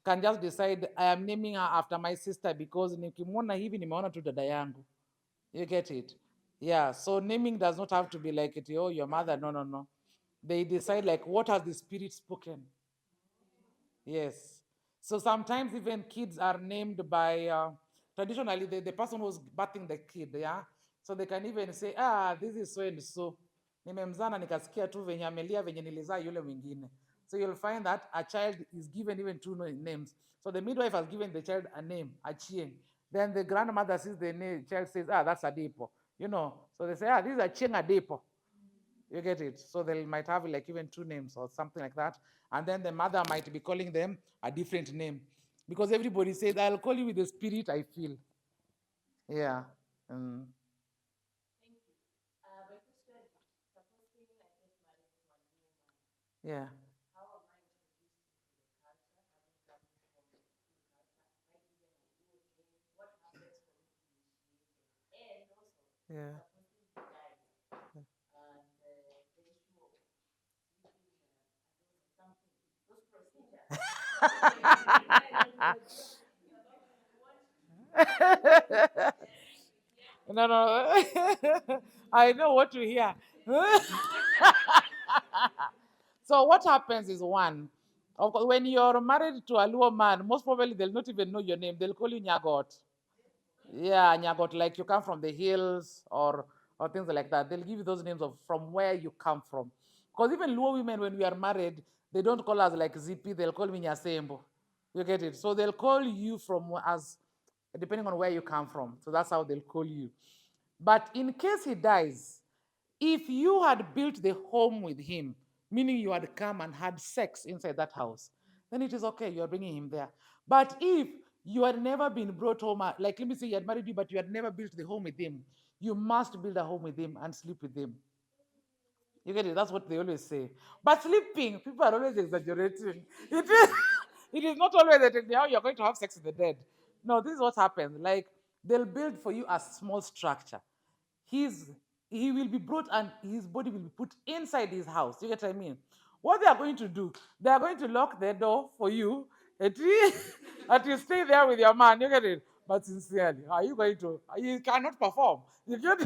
can just decide, I am naming her after my sister because nikimwona hivi nimeona tu dada yangu. You get it? Yeah. So naming does not have to be like it, oh, your mother. No, no, no. They decide like what has the spirit spoken. Yes. So sometimes even kids are named by traditionally the person who's birthing the kid, yeah. So they can even say, this is so and so. Nimemzana nikasikia tu venye amelia venye nilizaa yule mwingine. So you'll find that a child is given even two names. So the midwife has given the child a name, Achieng. Then the grandmother sees the name, child says, that's Adepo. You know, so they say, this is Achieng Adepo. You get it? So they might have like even two names or something like that. And then the mother might be calling them a different name. Because everybody says, I'll call you with the spirit I feel. Yeah. Mm. thank you? My question, supposing I get married to a new man, Yeah. how am I introduced into the culture, having come from the Gikuyu culture? Am I given a Luo name? What happens for me to be initiated? And also, Yeah. supposing he dies, and the issue of sleeping, I don't know, something, those procedures. No, no. I know what to hear. So what happens is one, of course, when you're married to a Luo man, most probably they'll not even know your name. They'll call you Nyagot. Yeah, Nyagot, like you come from the hills or things like that. They'll give you those names of from where you come from. Because even Luo women, when we are married, they don't call us like Zippy, they'll call me Nyasembo. You get it? So they'll call you from as depending on where you come from. So that's how they'll call you. But in case he dies, if you had built the home with him, meaning you had come and had sex inside that house, then it is okay, you're bringing him there. But if you had never been brought home, like let me say you had married you, but you had never built the home with him, you must build a home with him and sleep with him. You get it? That's what they always say. But sleeping, people are always exaggerating. It is, it is not always that how you're going to have sex with the dead. No, this is what happens. Like they'll build for you a small structure. He's he will be brought and his body will be put inside his house. You get what I mean? What they are going to do, they are going to lock the door for you and you stay there with your man. You get it? But sincerely, are you going to? You cannot perform. You get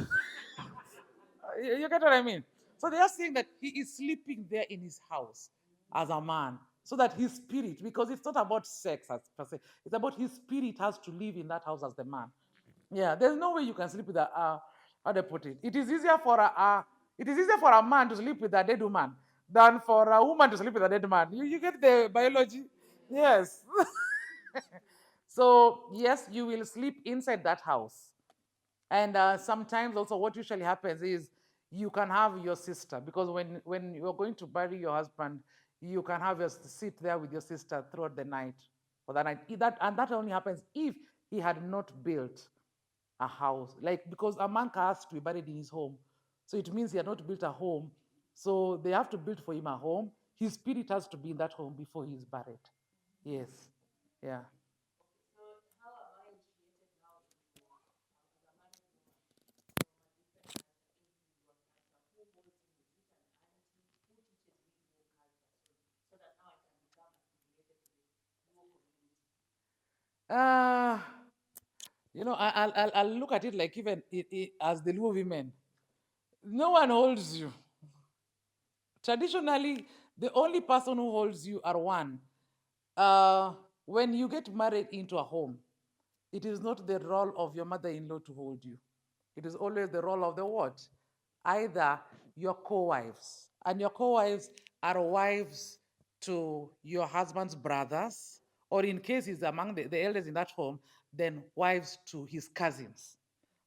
you get what I mean? So they are saying that he is sleeping there in his house as a man, so that his spirit, because it's not about sex as per se, it's about his spirit has to live in that house as the man. Yeah, there's no way you can sleep with a how do I put it? It is easier for a man to sleep with a dead woman than for a woman to sleep with a dead man. You get the biology? Yes. So yes, you will sleep inside that house. And sometimes also what usually happens is you can have your sister, because when you're going to bury your husband, you can have your sit there with your sister throughout the night for that night. And that only happens if he had not built a house. Like because a man has to be buried in his home. So it means he had not built a home. So they have to build for him a home. His spirit has to be in that home before he is buried. Yes. Yeah. Okay, so how am I initiated now into, as a married woman from a different culture, into your culture? Who holds me? Is it an auntie? Who teaches me Uh, I'll look at it like even as the Luo women. No one holds you. Traditionally, the only person who holds you are one. Uh, when you get married into a home, it is not the role of your mother-in-law to hold you. It is always the role of the what? Either your co-wives. And your co-wives are wives to your husband's brothers, or in case he's among the elders in that home, then wives to his cousins.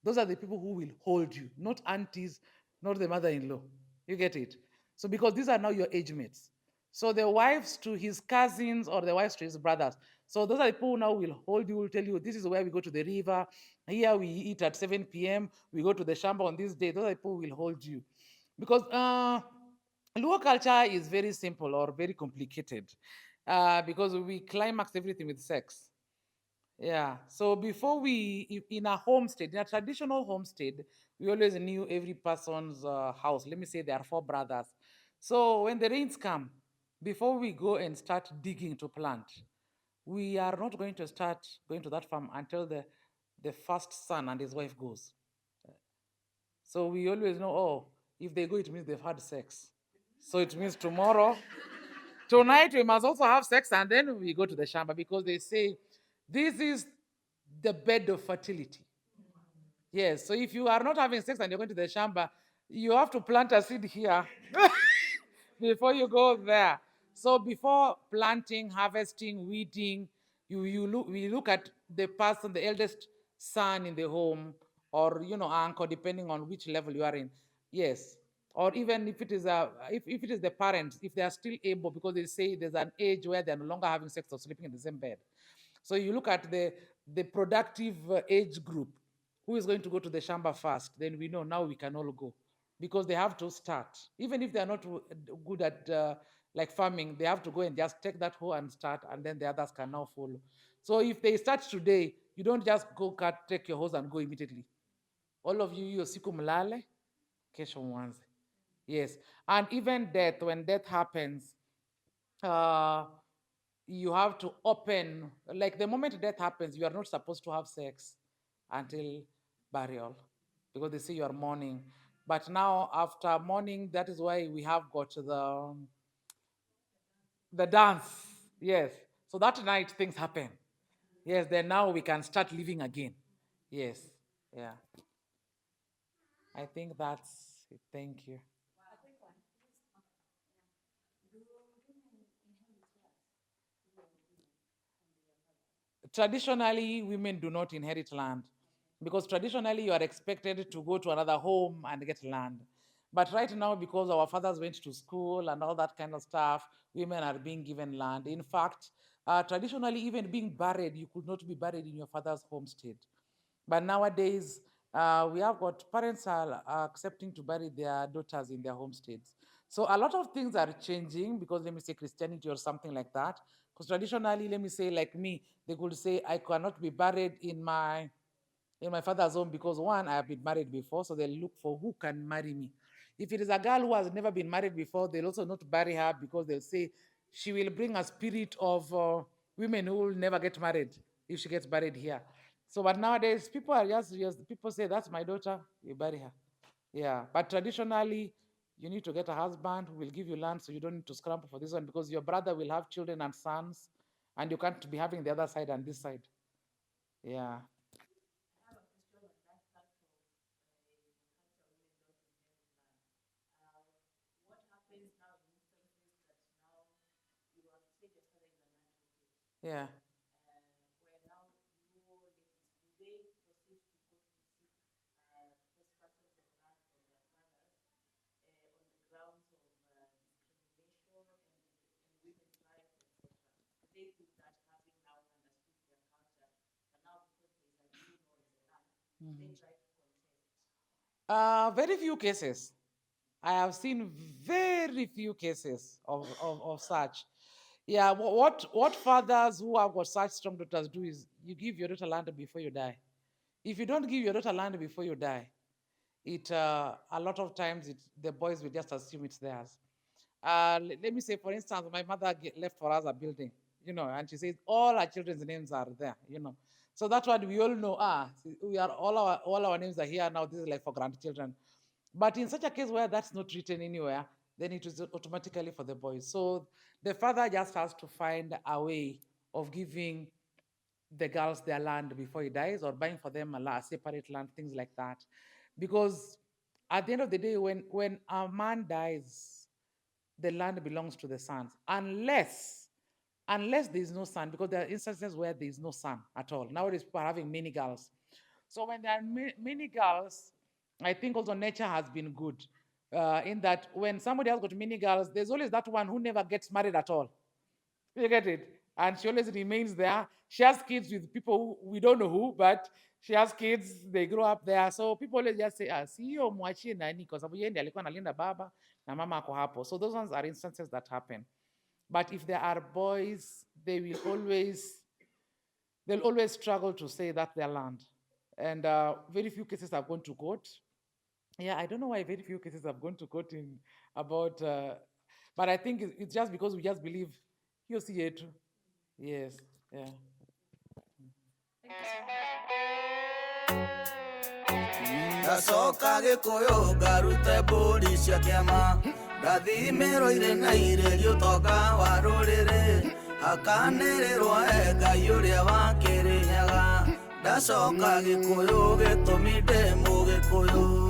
Those are the people who will hold you, not aunties, not the mother-in-law. You get it? So because these are now your age mates. So the wives to his cousins or the wives to his brothers. So those are the people who now will hold you, will tell you, this is where we go to the river. Here we eat at 7 p.m. We go to the shamba on this day. Those are the people who will hold you. Because Luo culture is very simple or very complicated because we climax everything with sex. Yeah. So before in a homestead, in a traditional homestead, we always knew every person's house. Let me say there are four brothers. So when the rains come, before we go and start digging to plant, we are not going to start going to that farm until the first son and his wife goes. So we always know, oh, if they go, it means they've had sex. So it means tomorrow, tonight we must also have sex and then we go to the shamba because they say this is the bed of fertility. Yes, so if you are not having sex and you're going to the shamba, you have to plant a seed here before you go there. So before planting, harvesting, weeding, we look at the person, the eldest son in the home, or uncle, depending on which level you are in. Yes. Or even if it is if it is the parents, if they are still able, because they say there's an age where they're no longer having sex or sleeping in the same bed. So you look at the productive age group. Who is going to go to the shamba first? Then we know now we can all go because they have to start. Even if they are not good at like farming, they have to go and just take that hoe and start, and then the others can now follow. So if they start today, you don't just go take your hose and go immediately. All of you, hiyo siku mlale, kesho mwanze. Yes, and even death, when death happens, uh, you have to open, like the moment death happens, you are not supposed to have sex until burial because they say you are mourning. But now, after mourning, that is why we have got the dance. Yes. So that night things happen. Yes. Then now we can start living again. Yes. Yeah. I think that's it. Thank you. Traditionally, women do not inherit land because traditionally you are expected to go to another home and get land. But right now, because our fathers went to school and all that kind of stuff, women are being given land. In fact, traditionally, even being buried, you could not be buried in your father's homestead. But nowadays, we have got parents are accepting to bury their daughters in their homesteads. So a lot of things are changing because let me say Christianity or something like that. Because traditionally, let me say like me, they could say I cannot be buried in my father's home because one, I have been married before, so they'll look for who can marry me. If it is a girl who has never been married before, they'll also not bury her because they'll say she will bring a spirit of women who will never get married if she gets buried here. So, but nowadays, people are just people say, that's my daughter, you bury her. Yeah, but traditionally, you need to get a husband who will give you land so you don't need to scramble for this one because your brother will have children and sons, and you can't be having the other side and this side. Yeah. I have a question on that fact of culture women don't inherit land. What happens now in instances that now you have said your father is a land mortgage, Yeah. where now Luo ladies, do they proceed to go to seek those parcels of land from their fathers on the grounds of discrimination and women's rights, etc.? Do they do that having now understood their culture, but now because there is a new law in the land, they try to contest? Very few cases. I have seen very few cases of such. Yeah, what fathers who have got such strong daughters do is you give your daughter land before you die. If you don't give your daughter land before you die, it a lot of times the boys will just assume it's theirs. Let me say, for instance, my mother left for us a building. and she says all our children's names are there, So that's what we all know. We are all our names are here now. This is like for grandchildren. But in such a case where that's not written anywhere, then it is automatically for the boys. So the father just has to find a way of giving the girls their land before he dies, or buying for them a separate land, things like that. Because at the end of the day, when a man dies, the land belongs to the sons, unless there is no son, because there are instances where there is no son at all. Nowadays, people are having many girls. So when there are many girls, I think also nature has been good, in that when somebody has got many girls, there's always that one who never gets married at all. You get it? And she always remains there. She has kids with people who, we don't know who, but she has kids, they grow up there. So people always just say, si hiyo mwachie nani, kwa sababu yeye ndiye alikuwa analinda baba na mama ako hapo. So those ones are instances that happen. But if there are boys, they'll always struggle to say that's their land. And very few cases have gone to court. Yeah, I don't know why very few cases have gone to court in about, but I think it's just because we just believe you see it. Yes, yeah. ndacoka gĩkũyũ ngarute mbũri cia kĩama ndathimĩrwo na irerio ũtonga wa rũrĩrĩ hakanĩrĩrwo Ngai ũrĩa wa Kĩrĩnyaga ndacoka gĩkũyũ gĩtũmi ndĩ mũgĩkũyũ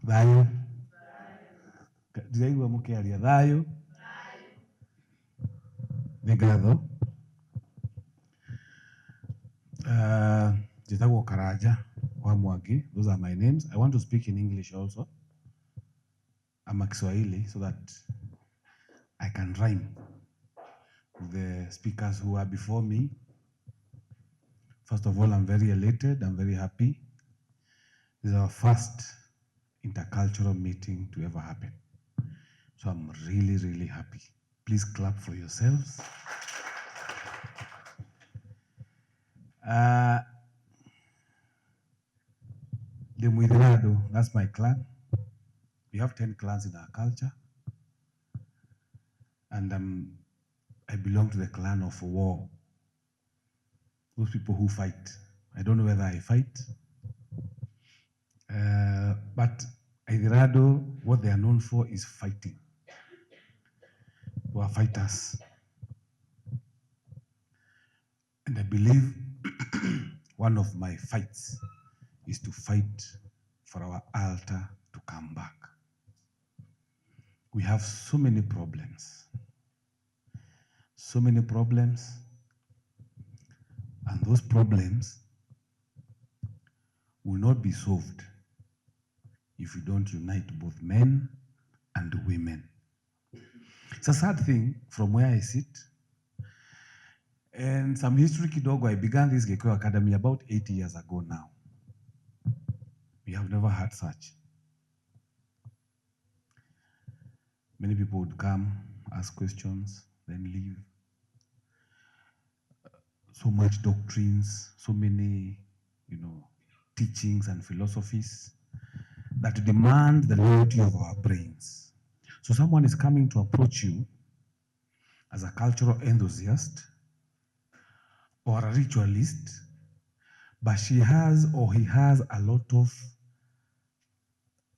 Thayo. Ndiraigua mukiaria thayo. Nĩ ngatho. Njĩtagwo Karanja wa Mwangi. Those are my names. I want to speak in English also. I'm a Kiswahili so that I can rhyme with the speakers who are before me. First of all, I'm very elated. I'm very happy. This is our first intercultural meeting to ever happen. So I'm really, really happy. Please clap for yourselves. The Muidirado, that's my clan. We have 10 clans in our culture. And I belong to the clan of war. Those people who fight. I don't know whether I fight. But Idirado, what they are known for is fighting. We are fighters. And I believe one of my fights is to fight for our altar to come back. We have so many problems. So many problems. And those problems will not be solved if we don't unite both men and women. It's a sad thing from where I sit. And some history kidogo, I began this Gikuyu Academy about 8 years ago now. We have never had such. Many people would come, ask questions, then leave. So much doctrines, so many, teachings and philosophies that demand the loyalty of our brains. So someone is coming to approach you as a cultural enthusiast or a ritualist, but she has or he has a lot of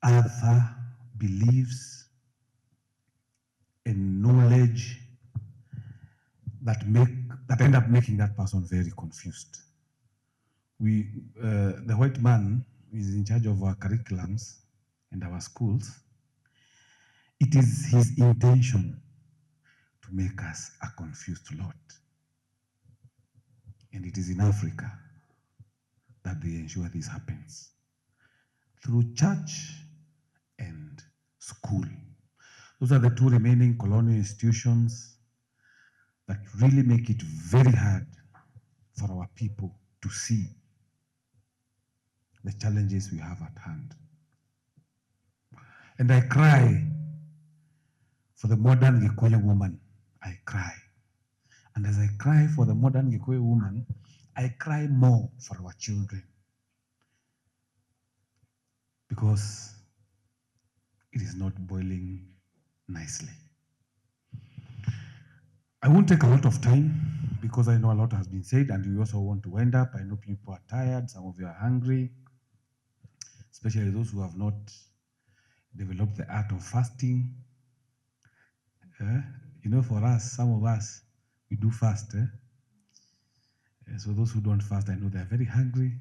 other beliefs and knowledge that end up making that person very confused. The white man is in charge of our curriculums and our schools. It is his intention to make us a confused lot. And it is in Africa that they ensure this happens. Through church and school. Those are the two remaining colonial institutions that really make it very hard for our people to see the challenges we have at hand. And I cry for the modern Gikuyu woman. I cry. And as I cry for the modern Gikuyu woman, I cry more for our children. Because it is not boiling nicely. I won't take a lot of time because I know a lot has been said and we also want to wind up. I know people are tired, some of you are hungry, especially those who have not developed the art of fasting. For us, some of us, we do fast. So those who don't fast, I know they're very hungry.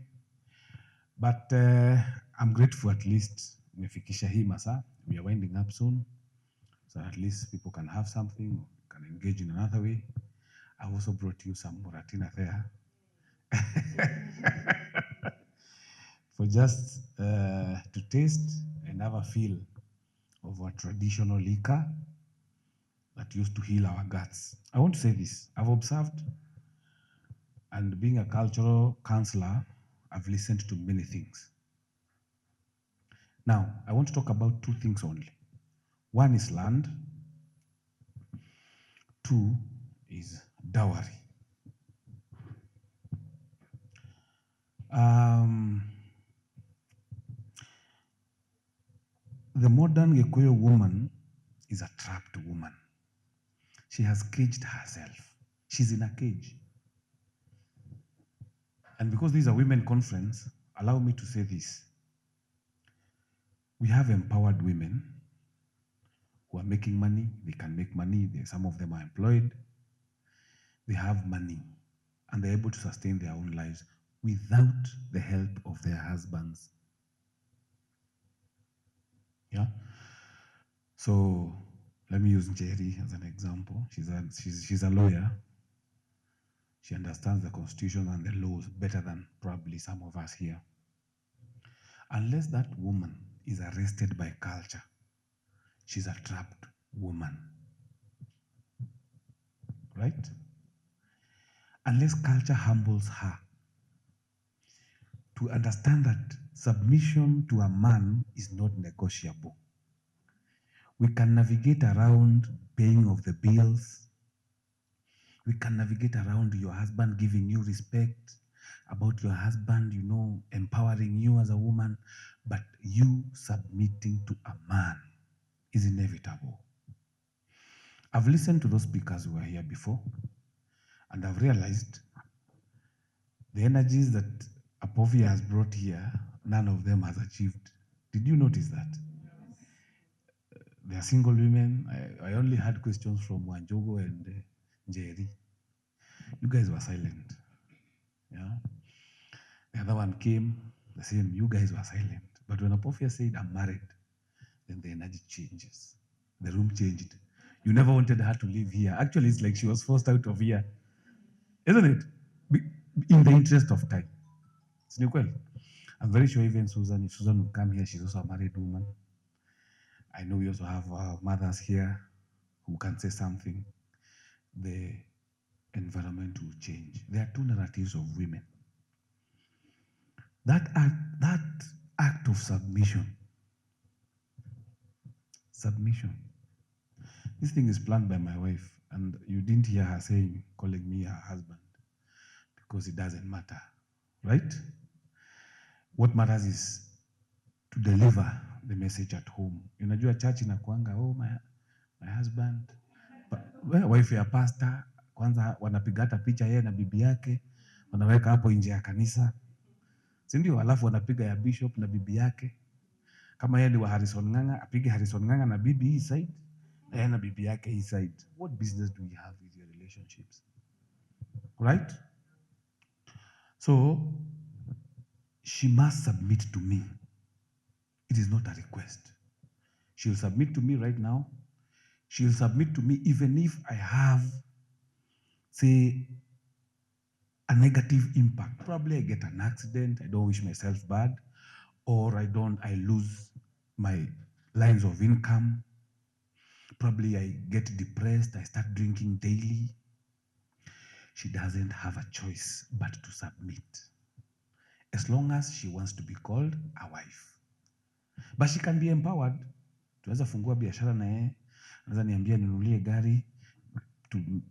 But I'm grateful at least mefikisha hii masaa. We are winding up soon. So at least people can have something, can engage in another way. I also brought you some Muratina there. For just to taste and have a feel of a traditional liquor that used to heal our guts. I want to say this. I've observed, and being a cultural counselor, I've listened to many things. Now, I want to talk about two things only. One is land. Two is dowry. The modern Gikuyu woman is a trapped woman. She has caged herself. She's in a cage. And because this is a women conference, allow me to say this. We have empowered women who are making money. They can make money. Some of them are employed. They have money. And they're able to sustain their own lives without the help of their husbands. So let me use Jerry as an example. She's a lawyer. She understands the constitution and the laws better than probably some of us here. Unless that woman is arrested by culture, she's a trapped woman. Right? Unless culture humbles her to understand that submission to a man is not negotiable. We can navigate around paying of the bills. We can navigate around your husband giving you respect, about your husband, empowering you as a woman, but you submitting to a man is inevitable. I've listened to those speakers who were here before, and I've realized the energies that Apovia has brought here, none of them has achieved. Did you notice that? They are single women. I only had questions from Wanjogo and Jerry. You guys were silent. Yeah. The other one came, the same, you guys were silent. But when Apophia said, I'm married, then the energy changes. The room changed. You never wanted her to leave here. Actually, it's like she was forced out of here. Isn't it? In the interest of time. I'm very sure even Susan, if Susan will come here, she's also a married woman. I know we also have mothers here who can say something. The environment will change. There are two narratives of women. That act of submission. This thing is planned by my wife, and you didn't hear her calling me her husband, because it doesn't matter, right? What matters is to deliver the message at home. Unajua church inakuanga, oh my husband, wife ya pastor, kwanza wanapiga hata picha yeye na bibi yake, wanaweka hapo nje ya kanisa. Si ndio? Alafu wanapiga ya bishop na bibi yake. Kama yeye ni wa Harrison Ng'ang'a, apige Harrison Ng'ang'a na bibi hii side, na yeye na bibi yake hii side. What business do we have with your relationships? Right? So, she must submit to me. It is not a request. She'll submit to me right now. She'll submit to me even if I have, say, a negative impact. Probably I get an accident, I don't wish myself bad, or I lose my lines of income. Probably I get depressed, I start drinking daily. She doesn't have a choice but to submit, as long as she wants to be called a wife. But she can be empowered. Tuweza fungua biashara na yeye, anaweza niambia ninunulie gari,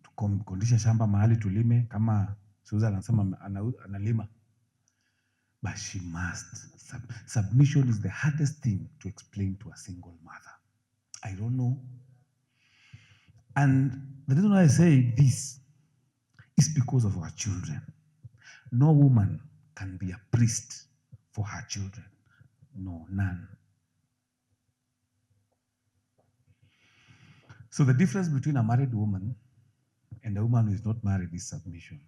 tukondisha shamba mahali tulime, kama Susan anasema analima. But she must. Submission is the hardest thing to explain to a single mother. I don't know. And the reason why I say this is because of our children. No woman can be a priest for her children. No, none. So the difference between a married woman and a woman who is not married is submission.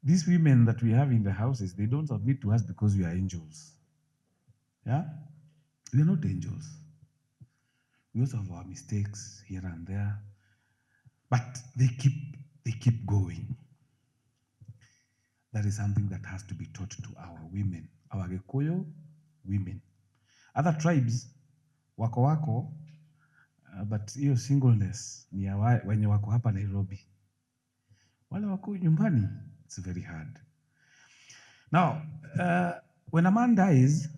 These women that we have in the houses, they don't submit to us because we are angels. Yeah? We are not angels. We also have our mistakes here and there. But they keep going. That is something that has to be taught to our women, our Gikuyu women. Other tribes, wako, but hiyo singleness ni ya wenye wako hapa Nairobi. Wale wako nyumbani, it's very hard. Now, when a man dies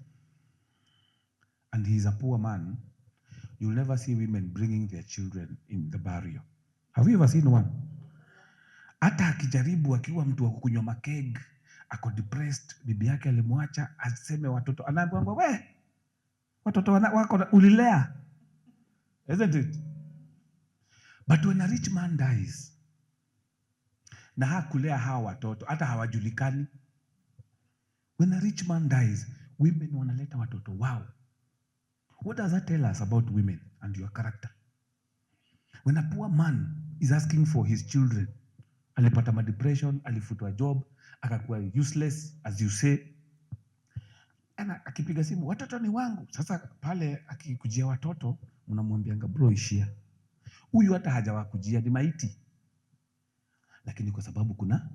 and he's a poor man, you'll never see women bringing their children in the burial. Have you ever seen one? Hata akijaribu akiwa mtu wa kukunywa makeg, ako depressed, bibi yake alimwacha, aseme watoto, anaambiwa we, watoto wako ulilea. Isn't it? But when a rich man dies, na hakulea hawa watoto, hata hawajulikani. When a rich man dies, women wanaleta watoto. Wow. What does that tell us about women and your character? When a poor man is asking for his children, alipata depression, alifutwa job, akakuwa useless, as you say, ana akipiga simu, watoto ni wangu. Sasa pale akikujia watoto, mnamwambianga bro, ishia. Huyu hata hajawakujia, ni maiti. Lakini kwa sababu kuna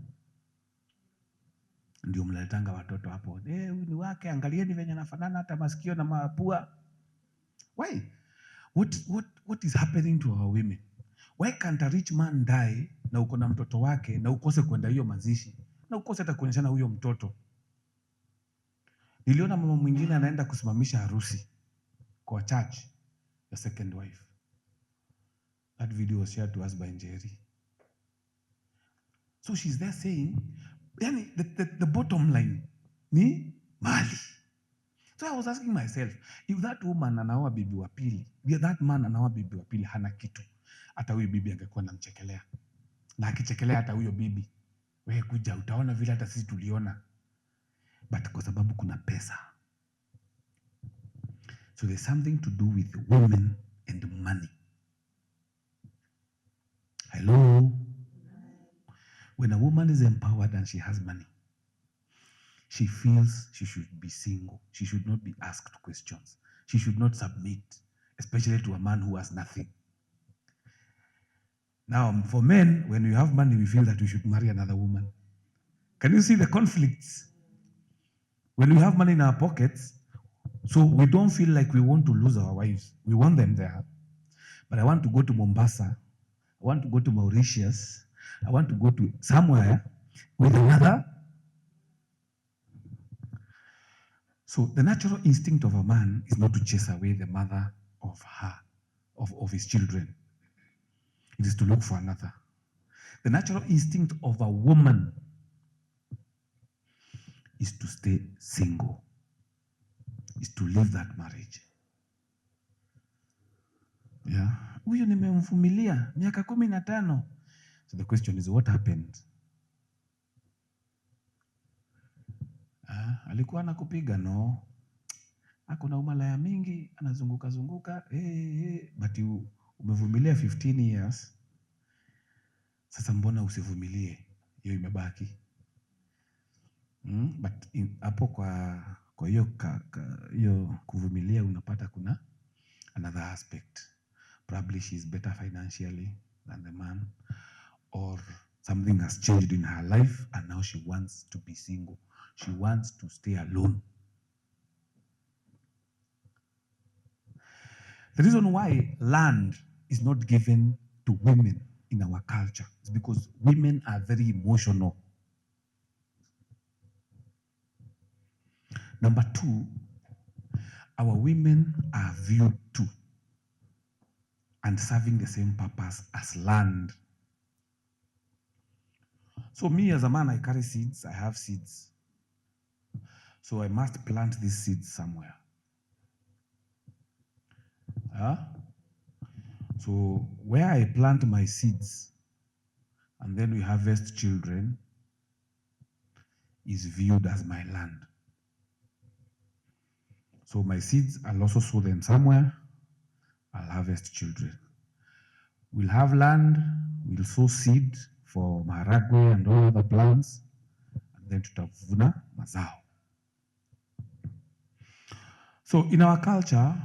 ndio mnaletanga watoto hapo. Huyu ni wake, angalieni venye anafanana hata masikio na mapua. Why? What is happening to our women? Why can't a rich man die na uko na mtoto wake na ukose kwenda hiyo mazishi na ukose hata kuonyeshana huyo mtoto? Niliona mama mwingine anaenda kusimamisha harusi kwa church ya second wife. That video was shared to us by Njeri. So she's there saying, yani the bottom line ni mali. So I was asking myself, if that woman anaoa bibi wa pili, that man anaoa bibi wa pili hana kitu, hata huyo bibi angekuwa namchekelea. Na akichekelea hata huyo bibi, wewe kuja utaona vile hata sisi tuliona. But kwa sababu kuna pesa. So there's something to do with women and money. Hello? When a woman is empowered and she has money, she feels she should be single. She should not be asked questions. She should not submit, especially to a man who has nothing. Now, for men, when we have money, we feel that we should marry another woman. Can you see the conflicts? When we have money in our pockets, so we don't feel like we want to lose our wives. We want them there. But I want to go to Mombasa. I want to go to Mauritius. I want to go to somewhere with another. So the natural instinct of a man is not to chase away the mother of his children. It is to look for another. The natural instinct of a woman is to stay single, is to leave that marriage. Yeah. Huyo nimemvumilia miaka 15. So the question is, what happened? Alikuwa anakupiga? No. Hakuna umalaya mingi, anazunguka. But umevumilia 15 years. Sasa mbona usivumilie? Hiyo imebaki. But hapo kwa hiyo kuvumilia unapata kuna another aspect. Probably she's better financially than the man, or something has changed in her life and now she wants to be single. She wants to stay alone. The reason why land is not given to women in our culture is because women are very emotional. Number 2, our women are viewed to and serving the same purpose as land. So me as a man, I carry seeds, I have seeds. So I must plant these seeds somewhere. So where I plant my seeds and then we harvest children is viewed as my land. So my seeds, I'll also sow them somewhere. I'll harvest children. We'll have land, we'll sow seed for maharagwe and all other plants, and then tutavuna mazao. So in our culture,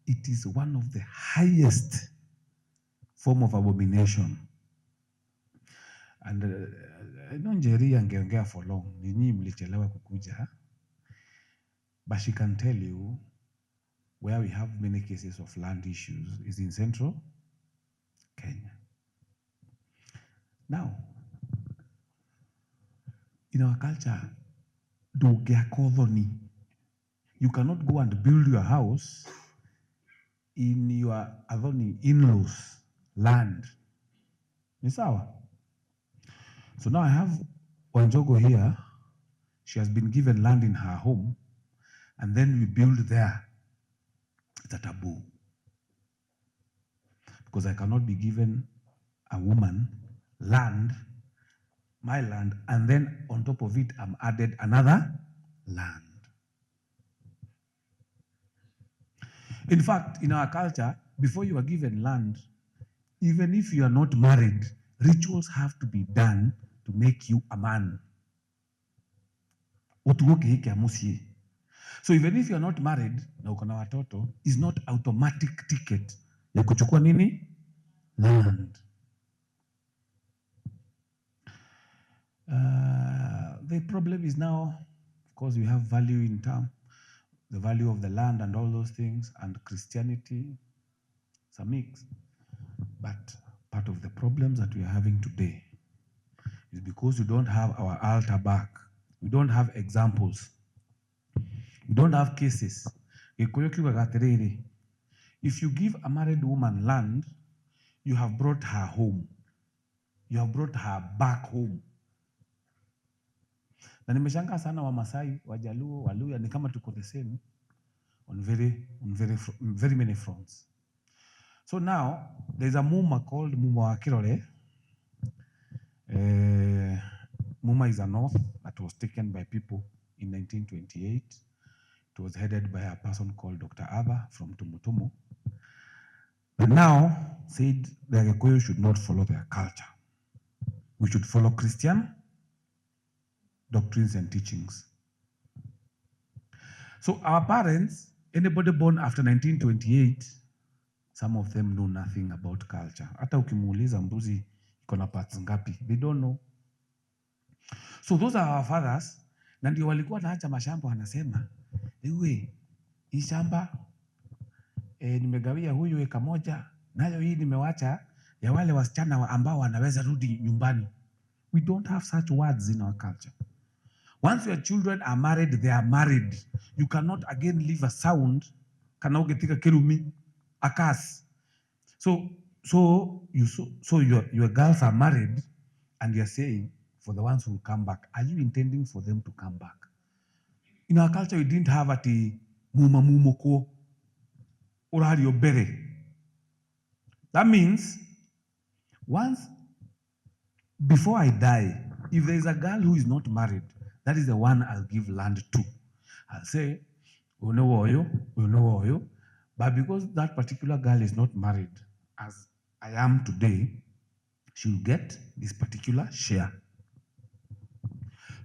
it is one of the highest form of abomination. And I know Njeri angeongea for long, ninyi mlichelewa kukuja. But she can tell you where we have many cases of land issues is in central Kenya. Now, in our culture, you cannot go and build your house in your in-laws' land. Ni sawa? So now I have Wanjogo here. She has been given land in her home, and then we build there. It's a taboo. Because I cannot be given a woman land, my land, and then on top of it, I'm added another land. In fact, in our culture, before you are given land, even if you are not married, rituals have to be done to make you a man. So even if you're not married na uko na watoto, is not automatic ticket ya kuchukua nini? Land. The problem is now, of course, we have value in term, the value of the land and all those things, and Christianity, it's a mix. But part of the problems that we are having today is because we don't have our altar back. We don't have examples. We don't have cases. If you give a married woman land, you have brought her home. You have brought her back home. Na nimeshangaa sana Wamasai, Wajaluo, Waluya ni kama tuko the same on very many fronts. So now there's a Muma called Muma wa Kirore. Muma is a north that was taken by people in 1928. It was headed by a person called Dr. Ava from Tumutumu. But now said the Gikuyu should not follow their culture. We should follow Christian doctrines and teachings. So our parents, anybody born after 1928, some of them know nothing about culture. Hata ukimuuliza mbuzi iko na parts ngapi, they don't know. So those are our fathers, na ndio walikuwa naacha mashamba wanasema, ewe, hii shamba nimegawia huyu eka moja, nayo hii nimewacha ya wale wasichana ambao wanaweza rudi nyumbani. We don't have such words in our culture. Once your children are married, they are married. You cannot again leave a sound, kana ugetika kirumi, akas. So your girls are married, and you're saying, for the ones who come back, are you intending for them to come back? In our culture, we didn't have ati muma mumoko urari obere. That means, before I die, if there is a girl who is not married, that is the one I'll give land to. I'll say, oyo. But because that particular girl is not married, as I am today, she'll get this particular share.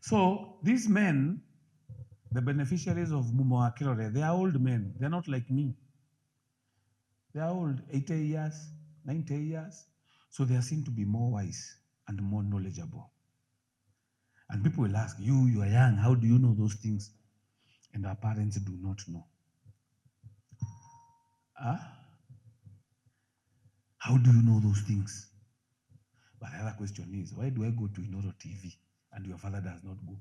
So these men, the beneficiaries of Mumo Akirore, they are old men. They're not like me. They are old, 80 years, 90 years. So they are seen to be more wise and more knowledgeable. And people will ask, you are young, how do you know those things? And our parents do not know. How do you know those things? But the other question is, why do I go to Inoro TV and your father does not go?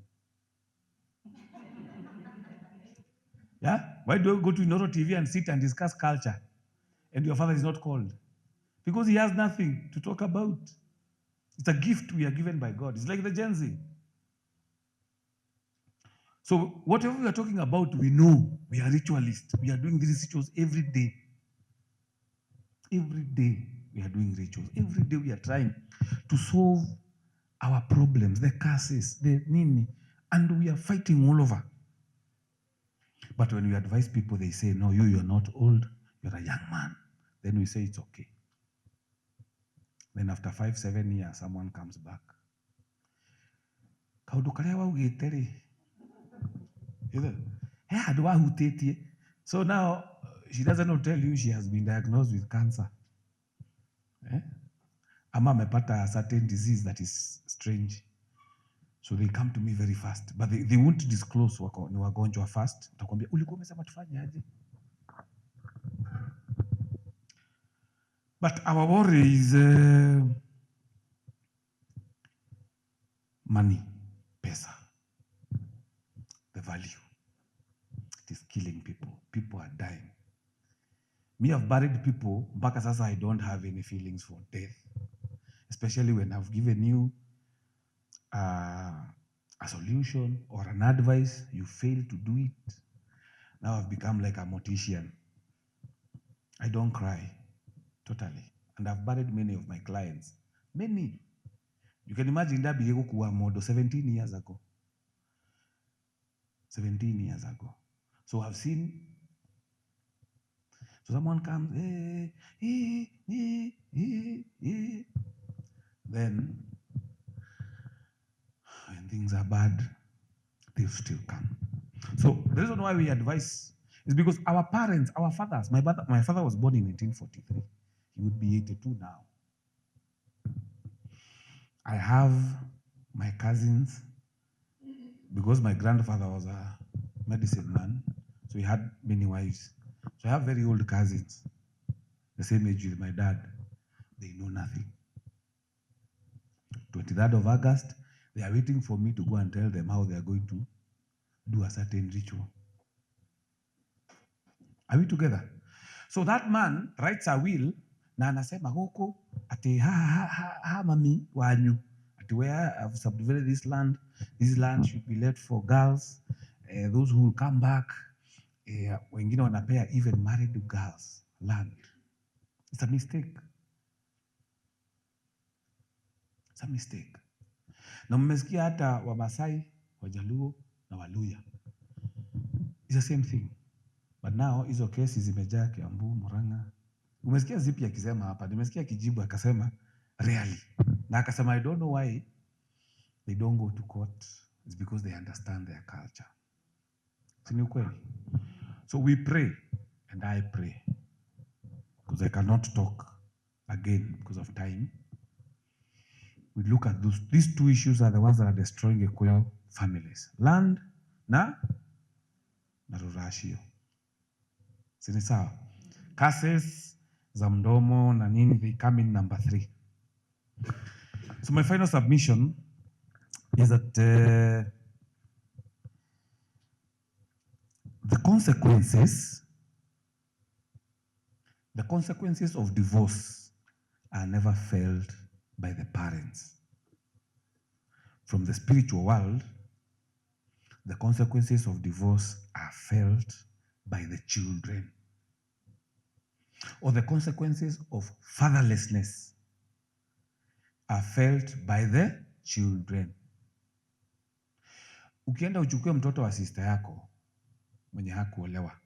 Yeah? Why do I go to Inoro TV and sit and discuss culture and your father is not called? Because he has nothing to talk about. It's a gift we are given by God. It's like the Gen Z. So whatever we are talking about, we know we are ritualists. We are doing these rituals every day. Every day we are doing rituals. Every day we are trying to solve our problems, the curses, the nini, and we are fighting all over. But when we advise people, they say, no, you're not old, you're a young man. Then we say it's okay. Then after 5-7 years, someone comes back. So now she doesn't tell you she has been diagnosed with cancer. Ama amepata a certain disease that is strange. So they come to me very fast, but they won't disclose ni wagonjwa fast. Utakwambia ulikuwa umesema tufanye aje? But our worry is money, pesa, the value. It is killing people. People are dying. Me, I've buried people, mpaka sasa I don't have any feelings for death. Especially when I've given you a solution or an advice, you fail to do it. Now I've become like a mortician. I don't cry, totally. And I've buried many of my clients. Many. You can imagine that being kuwa modo 17 years ago. 17 years ago. So I've seen, so someone comes, then when things are bad, they'll still come. So the reason why we advise is because our parents, our fathers, my father was born in 1943. He would be 82 now. I have my cousins, because my grandfather was a medicine man, so he had many wives. So I have very old cousins, the same age with my dad. They know nothing. 23rd of August, they are waiting for me to go and tell them how they are going to do a certain ritual. Are we together? So that man writes a will na anasema huko ati ha mami wanyu ati where I've subdivided this land should be left for girls, those who will come back, wengine wanapea even married girls land. It's a mistake. It's a mistake. Na mmesikia hata Wamasai, Wajaluo na Waluya. It's the same thing. But now hizo kesi zimejaa Kiambu, Murang'a. Umesikia Zippy akisema hapa, nimesikia kijibu akasema really. Na akasema I don't know why they don't go to court. It's because they understand their culture. Si ni ukweli? So we pray, and I pray, because I cannot talk again because of time. We look at these two issues are the ones that are destroying Gikuyu families. Land na rurashio. Sini sawa? Cases za mdomo na nini, they come in number 3. So my final submission is that the consequences of divorce are never felt by the parents. From the spiritual world, the consequences of divorce are felt by the children. Or the consequences of fatherlessness are felt by the children. Ukienda uchukue mtoto wa sister yako mwenye hakuolewa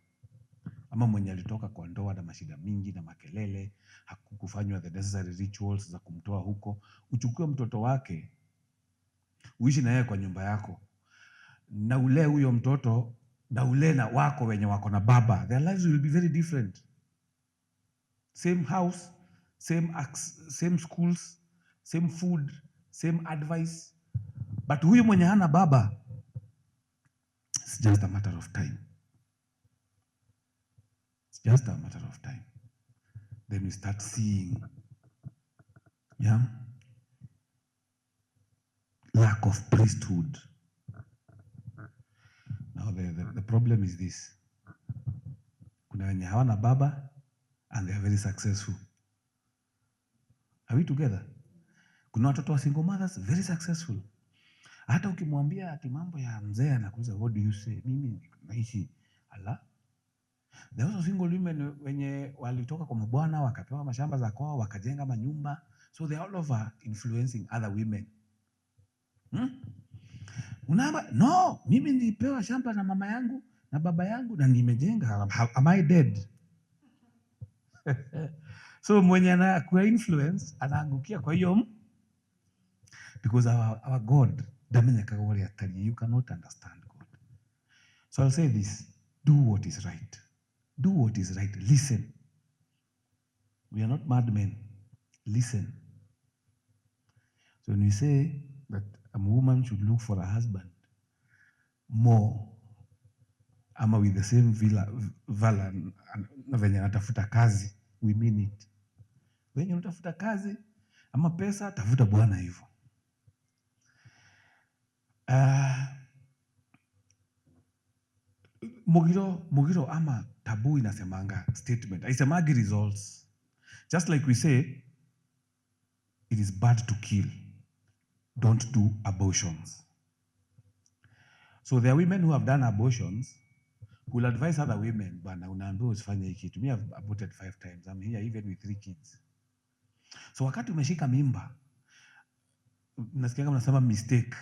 ama mwenye alitoka kwa ndoa na mashida mingi na makelele, hakukufanywa the necessary rituals za kumtoa huko, uchukue mtoto wake uishi na yeye kwa nyumba yako na ule huyo mtoto na ule na wako wenye wako na baba, their lives will be very different. Same house, same schools, same food, same advice, but huyu mwenye hana baba, it's just a matter of time. It's just a matter of time. Then we start seeing, lack of priesthood. Now the problem is this. Kuna wenye hawana baba and they are very successful. Are we together? Kuna watoto wa single mothers very successful. Hata ukimwambia ati mambo ya mzee anakuuliza what do you say? Mimi naishi ala. There are also single women wenye walitoka kwa mabwana wakapewa mashamba za kwao wakajenga manyumba. So they are all over influencing other women. No, mimi nilipewa shamba na mama yangu na baba yangu na nimejenga. Am I dead? So mwenye anakuwa influence anaangukia kwa hiyo, because our God, you cannot understand God. So I'll say this, do what is right. Do what is right. Listen. We are not madmen. Listen. So when we say that a woman should look for a husband more, ama with the same valor na venye anatafuta kazi, we mean it. Venye unatafuta kazi ama pesa, tafuta bwana hivyo. Mugiro ama tabu inasemanga statement. Aisemagi results. Just like we say, it is bad to kill. Don't do abortions. So there are women who have done abortions who will advise other women, bana unaambiwa usifanye hiki kitu. Me I've aborted 5 times. I'm here even with 3 kids. So wakati umeshika mimba, nasikia kama unasema mistake.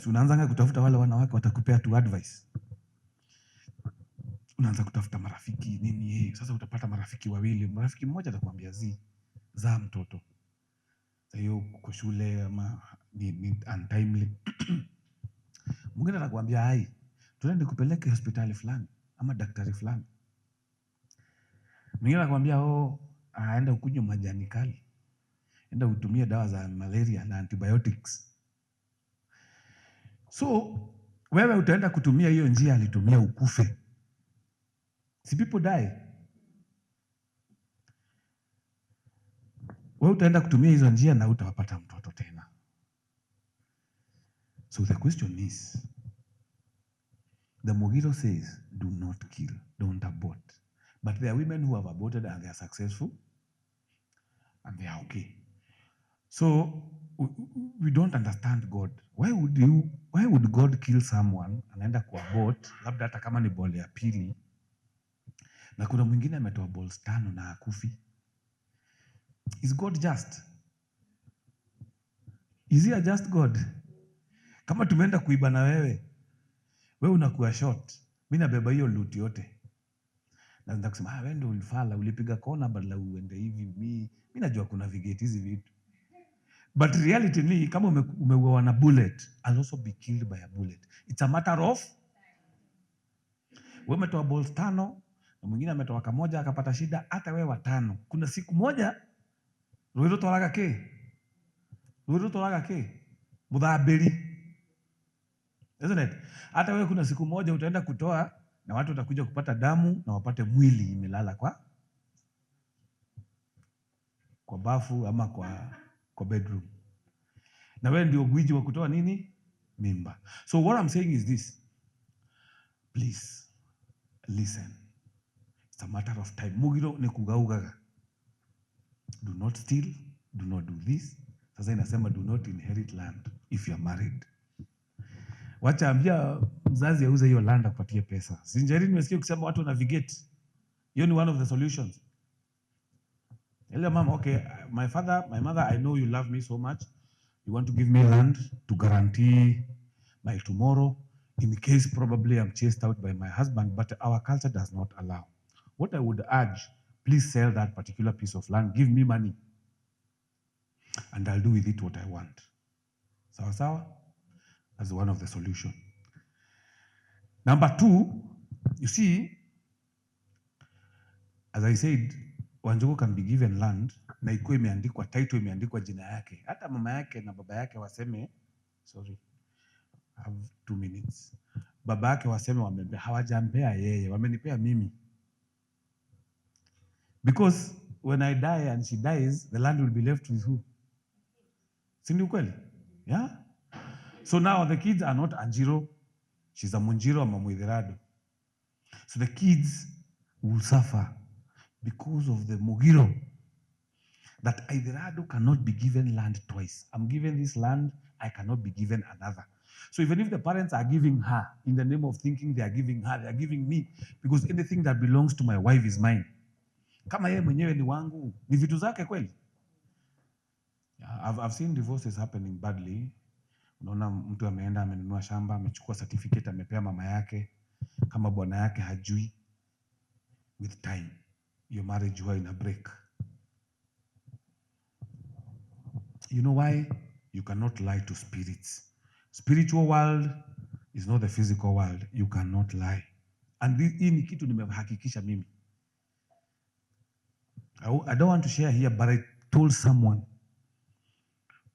So unaanza kutafuta wale wanawake watakupea tu advice. Unaanza kutafuta marafiki nini. Sasa utapata marafiki wawili. Marafiki mmoja atakwambia zaa mtoto. Sasa hiyo kwa shule ama ni untimely. Mwingine atakwambia hai, tuende kupeleke hospitali fulani ama daktari fulani. Mwingine anakuambia aenda ukunywe majani kali, enda utumie dawa za malaria na antibiotics. So wewe utaenda kutumia hiyo njia alitumia ukufe. Si people die. Wewe utaenda kutumia hizo njia na utawapata mtoto tena. So the question is, the Mugiro says, do not kill, don't abort. But there are women who have aborted and they are successful and they are okay. So we don't understand God. Why would God kill someone anaenda kuabort, labda hata kama ni ball ya pili, na kuna mwingine ametoa balls 5 na akufi? Is God just? Is he a just God? Kama tumeenda kuiba na wewe unakuwa short, mimi nabeba hiyo loot yote. Na ndio kusema wewe ndio ulifala, ulipiga kona badala uende hivi. Mimi najua kuna vigeti hizi vitu. But reality ni kama umeuawa na bullet, I'll also be killed by a bullet. It's a matter of wewe umetoa balls 5 na mwingine ametoa kamoja akapata shida, hata wewe 5. Kuna siku moja Rwiro toraga ke mudhabiri. Isn't it? Hata wewe kuna siku moja utaenda kutoa na watu watakuja kupata damu na wapate mwili imelala kwa bafu ama kwa bedroom. Na wewe ndio gwiji wa kutoa nini? Mimba. So what I'm saying is this. Please listen. It's a matter of time. Mugiro ni kugaugaga. Do not steal, do not do this. Sasa inasema do not inherit land if you are married. Wacha ambia mzazi auze hiyo land akupatie pesa. Sinjeri nimesikia kusema watu navigate. Hiyo ni one of the solutions. Ele mama, okay, my mother, I know you love me so much. You want to give me land to guarantee my tomorrow in case probably I'm chased out by my husband, but our culture does not allow. What I would urge, please sell that particular piece of land, give me money, and I'll do with it what I want. Sawa sawa? As one of the solutions. Number 2, you see, as I said, Wanjogu can be given land na ikuwe imeandikwa, title imeandikwa jina yake. Hata mama yake na baba yake waseme, sorry, I have 2 minutes. Baba yake waseme hawajampea yeye, wamenipea mimi. Because when I die and she dies, the land will be left with who? Si ni ukweli? Yeah? So now the kids are not Anjiro, she's a Munjiro ama Muidherado. So the kids will suffer because of the Mugiro. That Aidherado cannot be given land twice. I'm given this land, I cannot be given another. So even if the parents are giving her, in the name of thinking they are giving her, they are giving me, because anything that belongs to my wife is mine. Kama yeye mwenyewe ni wangu, ni vitu zake kweli. I've seen divorces happening badly. Unaona mtu ameenda amenunua shamba, amechukua certificate, amepea mama yake, kama bwana yake hajui. With time, your marriage huwa ina break. You know why? You cannot lie to spirits. Spiritual world is not the physical world. You cannot lie. And hii ni kitu nimehakikisha mimi. I don't want to share here, but I told someone.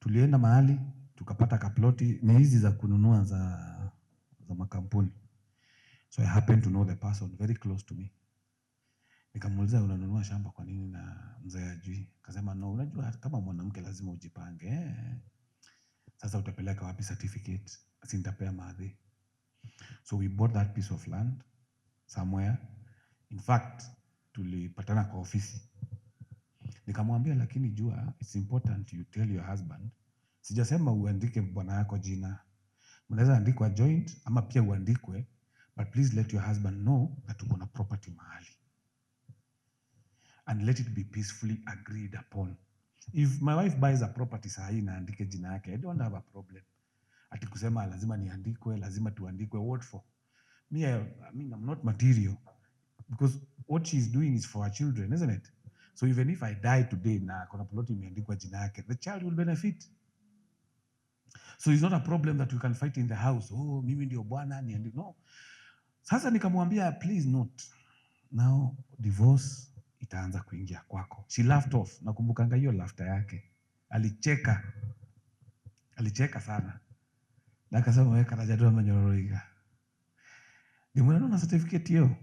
Tulienda mahali, tukapata kaploti, ni hizi za kununua za makampuni. So I happen to know the person very close to me. Nikamuuliza unanunua shamba kwa nini na mzee ajui? Akasema no, unajua kama mwanamke lazima ujipange. Sasa utapeleka wapi certificate? Sintapea madhi. So we bought that piece of land somewhere. In fact, tulipatana kwa ofisi. Nikamwambia lakini jua, it's important you tell your husband. Sijasema uandike bwana yako jina. Mnaweza andikwa joint ama pia uandikwe, but please let your husband know that uko na property mahali. And let it be peacefully agreed upon. If my wife buys a property sahi na andike jina yake, I don't have a problem. Ati kusema lazima niandikwe, lazima tuandikwe, what for? I mean, I'm not material. Because what she's doing is for her children, isn't it? So even if I die today na kuna ploti imeandikwa jina yake, the child will benefit. So it's not a problem that we can fight in the house. Oh, mimi ndio bwana niandike. No. Sasa nikamwambia please not. Now divorce itaanza kuingia kwako. She laughed off. Nakumbukanga hiyo laughter yake. Alicheka. Alicheka sana. Na akasema wewe kanajadua manyororoiga. Nimwona na certificate hiyo.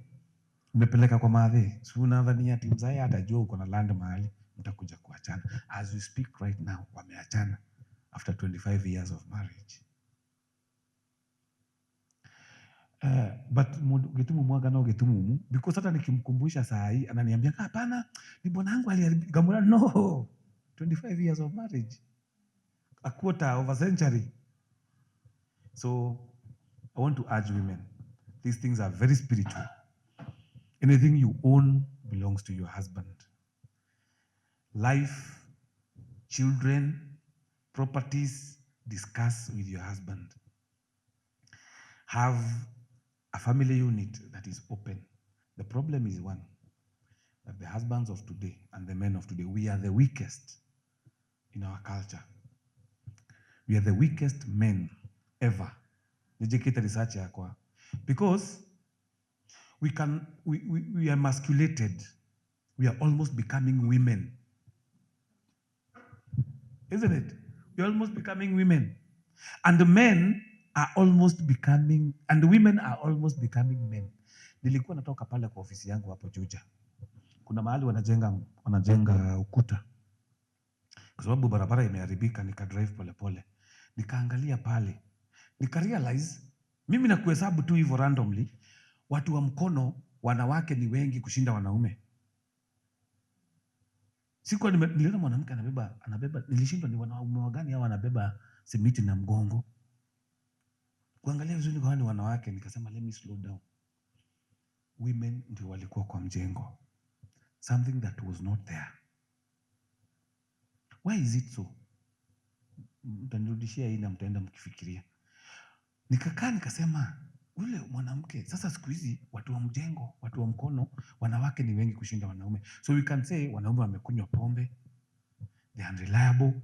Umepeleka kwa madhe. Si unadhani ati mzae atajua uko na land mahali mtakuja kuachana. As we speak right now wameachana after 25 years of marriage. But Gitumu mwaga na Gitumu because hata nikimkumbusha saa hii ananiambia hapana ni bwanangu aliharibika. No, 25 years of marriage, a quarter of a century. So I want to urge women, these things are very spiritual. Anything you own belongs to your husband. Life, children, properties, discuss with your husband. Have a family unit that is open. The problem is one, that the husbands of today and the men of today, we are the weakest in our culture. We are the weakest men ever. Research because we are emasculated. We are almost becoming women. Isn't it? We are almost becoming women. And the men are almost becoming, and the women are almost becoming men. Nilikuwa natoka pale kwa ofisi yangu hapo Juja. Kuna mahali wanajenga ukuta. Kwa sababu barabara imeharibika, nika drive pole pole. Nikaangalia pale. Nika realize, mimi na kuhesabu tu hivyo randomly, watu wa mkono wanawake ni wengi kushinda wanaume. Sikuwa niliona mwanamke anabeba, nilishindwa ni wanaume wagani hao wanabeba simiti na mgongo. Kuangalia vizuri kwa wale wanawake nikasema let me slow down. Women ndio walikuwa kwa mjengo. Something that was not there. Why is it so? Mtanirudishia hii na mtaenda mkifikiria. Nikakaa nikasema ule mwanamke sasa siku hizi watu wa mjengo, watu wa mkono, wanawake ni wengi kushinda wanaume. So we can say wanaume wamekunywa pombe. They are unreliable.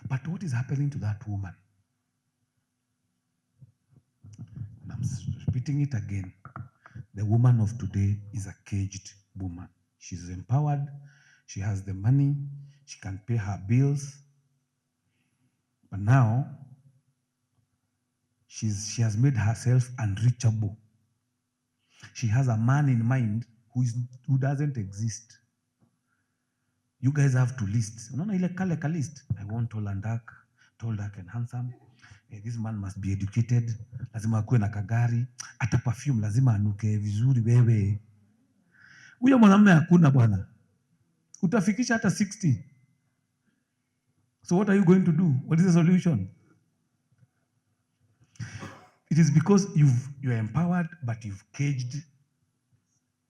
But what is happening to that woman? And I'm repeating it again. The woman of today is a caged woman. She's empowered. She has the money. She can pay her bills. But now, she has made herself unreachable. She has a man in mind who doesn't exist. You guys have to list. Unaona ile kale list. I want tall and dark and handsome. This man must be educated. Lazima akuwe na kagari. Hata perfume lazima anuke vizuri wewe. Huyo mwanamume hakuna bwana. Utafikisha hata 60. So what are you going to do? What is the solution? It is because you are empowered, but you've caged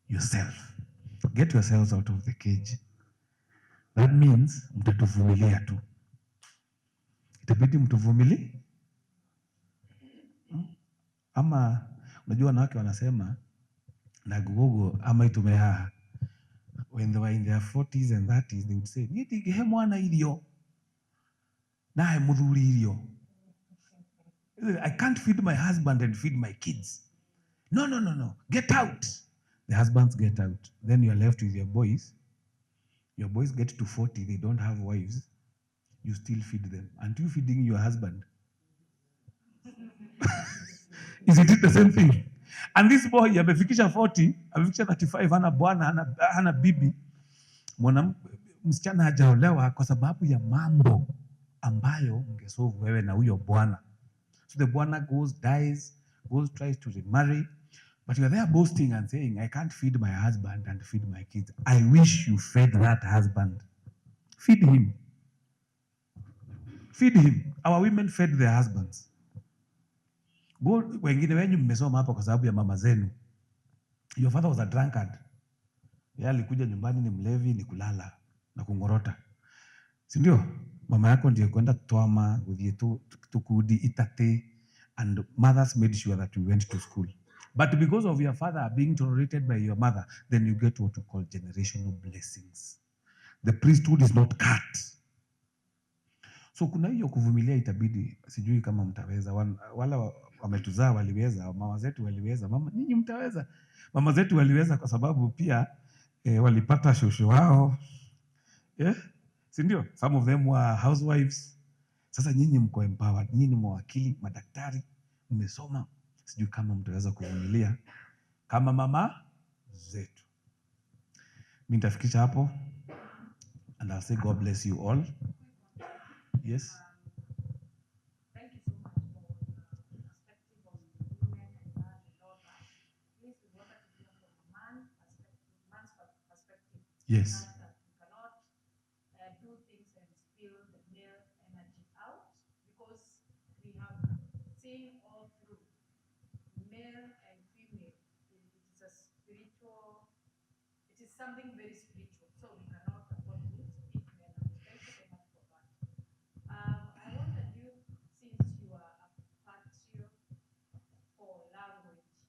yourself. Get yourselves out of the cage. That means mtatuvumilia tu. Itabidi mtuvumilie. Ama unajua wanawake wanasema na gogo ama itumeha. When they were in their 40s and 30s, they would say, "Nitige mwana ilio. Nae muthuri ilio." I can't feed my husband and feed my kids. No. Get out. The husbands get out. Then you are left with your boys. Your boys get to 40, they don't have wives. You still feed them. Aren't you feeding your husband? Is it the same thing? And this boy, amefikisha 40, amefikisha 35, hana bwana, hana bibi. Msichana hajaolewa kwa sababu ya mambo ambayo ungesolve wewe na huyo bwana. So the bwana dies, tries to remarry, but you are there boasting and saying, I can't feed my husband and feed my kids. I wish you fed that husband. Feed him. Feed him. Our women fed their husbands. Wengine wenyu mmesoma hapa kwa sababu ya mama zenu. Your father was a drunkard. Yeye alikuja nyumbani ni mlevi, ni kulala na kungorota. Si ndio? Mama yako ndiye kwenda twama, uthie tukudi itate, and mothers made sure that we went to school. But because of your father being tolerated by your mother, then you get what we call generational blessings. The priesthood is not cut. So kuna hiyo kuvumilia itabidi, sijui kama mtaweza. Wala wametuzaa waliweza, mama zetu waliweza, mama nyinyi mtaweza. Mama zetu waliweza kwa sababu pia walipata shosho wao, si ndio? Some of them were housewives. Sasa nyinyi mko empowered, nyinyi ni mawakili, madaktari, mmesoma, sijui kama mtaweza kuvumilia kama mama zetu. Mimi nitafikisha hapo, and I'll say God bless you all. Yes. Thank you so much for your perspective on women and man and all that. Please, we wanted to hear from a man's perspective. Yes. That we cannot do things and spill the male energy out, because we have seen all through male and female. It is a spiritual. It is something very spiritual. So we cannot